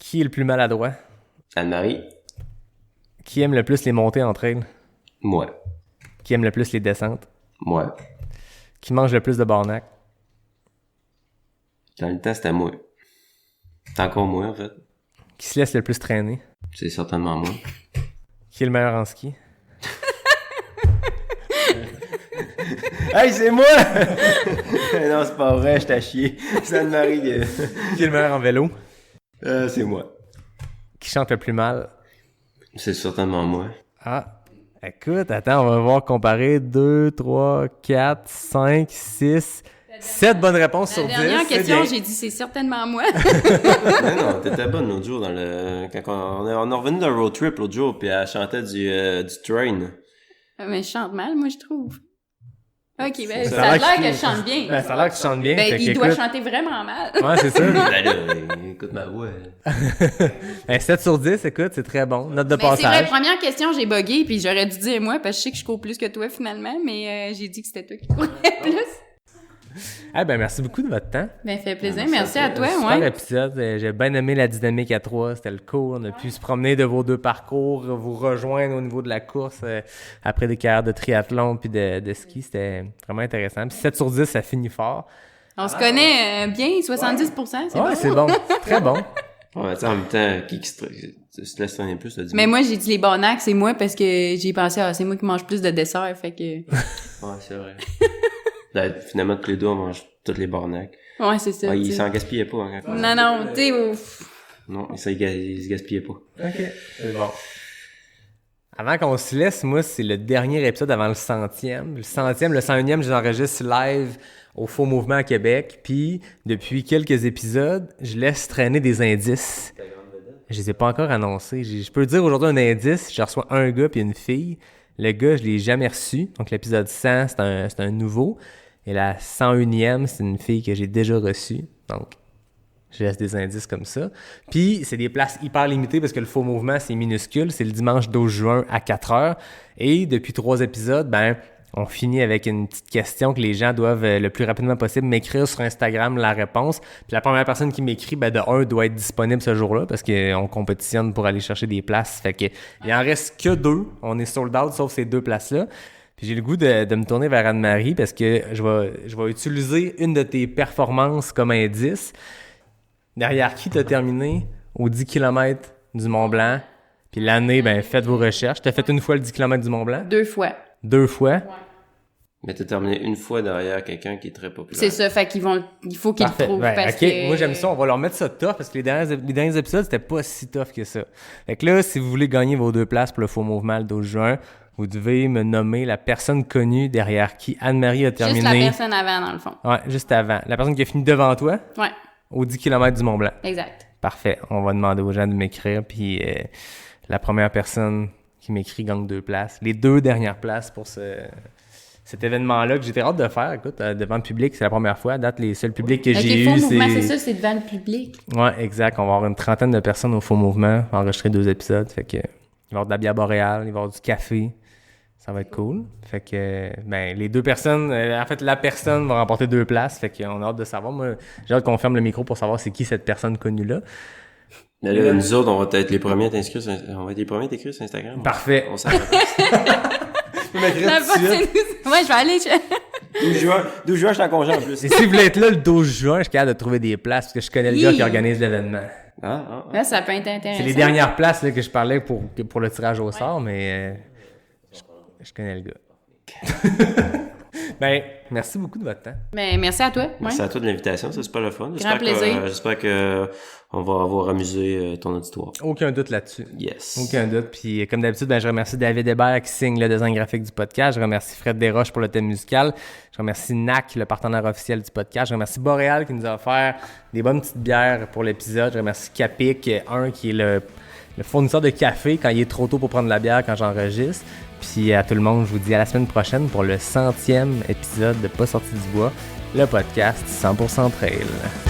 Qui est le plus maladroit? Anne-Marie. Qui aime le plus les montées entre elles? Moi. Qui aime le plus les descentes? Moi. Qui mange le plus de barnac? Dans le temps, c'était moi. C'est encore moi, en fait. Qui se laisse le plus traîner? C'est certainement moi. Qui est le meilleur en ski? Hey, c'est moi! Non, c'est pas vrai, je t'ai chié. C'est Anne-Marie. Qui est le meilleur en vélo? C'est moi. Qui chante le plus mal? C'est certainement moi. Ah, écoute, attends, on va voir comparer 2, 3, 4, 5, 6, 7 bonnes réponses sur La 10. dernière c'est question, bien. j'ai dit c'est certainement moi. Non, t'étais bonne l'autre jour quand on est revenu d'un road trip l'autre jour, puis elle chantait du Train. Mais je chante mal, moi, je trouve. Ok, ben, Ça ça a a l'air l'air que- que je chante bien. Ben, ça a l'air que tu chantes bien. Ben, fait il doit qu'écoute- chanter vraiment mal. Ouais, c'est ça. Ben là, écoute ma voix. Ben, 7 sur 10, écoute, c'est très bon. Note de Mais c'est vrai, passage. première question, j'ai bugué, puis j'aurais dû dire moi, parce que je sais que je cours plus que toi, finalement, mais j'ai dit que c'était toi qui courais plus. Eh ben, merci beaucoup de votre temps. Ben, fait plaisir, merci à toi, Super ouais. épisode. J'ai bien aimé la dynamique à 3. C'était le cool. On a pu se promener de vos deux parcours, vous rejoindre au niveau de la course après des carrières de triathlon puis de ski. C'était vraiment intéressant. Puis 7 sur 10, ça finit fort. On se connaît bien, 70%, c'est Ouais, bon. c'est bon. Très bon. Ouais, tu sais, en même temps, qui se laisse traîner plus, t'as dit. Mais moi, j'ai dit les barnacs, c'est moi, parce que j'ai pensé, c'est moi qui mange plus de dessert, fait que... Ouais, c'est vrai. Là, finalement, tous les deux, on mange toutes les barnacs. Ouais, c'est ça. Ouais, tu il sais. s'en gaspillait pas. Hein, Non, tu sais, Non, ça, il se gaspillait pas. OK. C'est bon. Avant qu'on se laisse, moi, c'est le dernier épisode avant le 100e. Le 101e, je l'enregistre live au Faux Mouvement à Québec. Puis, depuis quelques épisodes, je laisse traîner des indices. Je les ai pas encore annoncés. Je peux dire aujourd'hui un indice. Je reçois un gars puis une fille. Le gars, je l'ai jamais reçu. Donc, l'épisode 100, c'est un nouveau. Et la 101e, c'est une fille que j'ai déjà reçue. Donc, je laisse des indices comme ça. Puis, c'est des places hyper limitées parce que le Faux Mouvement, c'est minuscule. C'est le dimanche 12 juin à 4h. Et depuis 3 épisodes, on finit avec une petite question que les gens doivent le plus rapidement possible m'écrire sur Instagram la réponse. Puis la première personne qui m'écrit, de un, doit être disponible ce jour-là parce qu'on compétitionne pour aller chercher des places. Fait que il en reste que 2. On est sold out sauf ces 2 places-là. Puis j'ai le goût de me tourner vers Anne-Marie parce que je vais utiliser une de tes performances comme indice. Derrière qui t'as terminé aux 10 km du Mont-Blanc? Puis l'année, faites vos recherches. T'as fait une fois le 10 km du Mont-Blanc? 2 fois. 2 fois? Ouais. Mais t'as terminé une fois derrière quelqu'un qui est très populaire. C'est ça, fait il faut qu'ils le trouvent. Parce que... Moi j'aime ça, on va leur mettre ça tough parce que les derniers épisodes, c'était pas si tough que ça. Fait que là, si vous voulez gagner vos 2 places pour le Faux Mouvement le 12 juin, vous devez me nommer la personne connue derrière qui Anne-Marie a terminé. Juste la personne avant, dans le fond. Ouais, juste avant. La personne qui a fini devant toi? Ouais. Aux 10 km du Mont-Blanc. Exact. Parfait. On va demander aux gens de m'écrire, puis la première personne qui m'écrit gagne 2 places. Les 2 dernières places pour cet événement-là que j'étais hâte de faire. Écoute, devant le public, c'est la première fois. À date, les seuls publics que j'ai eus, c'est ça, c'est devant le public. Ouais, exact. On va avoir une trentaine de personnes au Faux Mouvement. On va enregistrer 2 épisodes. Fait que, il va y avoir de la bière boréale, il va y avoir du café. Ça va être cool. Fait que, les 2 personnes, la personne va remporter 2 places. Fait qu'on a hâte de savoir. Moi, j'ai hâte qu'on ferme le micro pour savoir c'est qui cette personne connue-là. Mais là, nous autres, on va être les premiers à t'inscrire sur Instagram. Parfait. On s'arrête. Moi, je vais aller. 12 juin, je suis en congé en plus. Et si vous voulez être là le 12 juin, je suis capable de trouver des places parce que je connais le gars qui organise l'événement. Là, ça peut être intéressant. C'est les dernières places là, que je parlais pour le tirage au sort, mais je connais le gars. Merci beaucoup de votre temps. Merci à toi. Merci à toi de l'invitation, c'est super le fun. Grand plaisir. J'espère que on va avoir amusé ton auditoire. Aucun doute là-dessus. Yes. Aucun doute. Puis comme d'habitude, je remercie David Hébert qui signe le design graphique du podcast. Je remercie Fred Desroches pour le thème musical. Je remercie NAC, le partenaire officiel du podcast. Je remercie Boréal qui nous a offert des bonnes petites bières pour l'épisode. Je remercie Capic, qui est le fournisseur de café quand il est trop tôt pour prendre la bière quand j'enregistre. Puis à tout le monde, je vous dis à la semaine prochaine pour le 100e épisode de Pas sorti du bois, le podcast 100% Trail.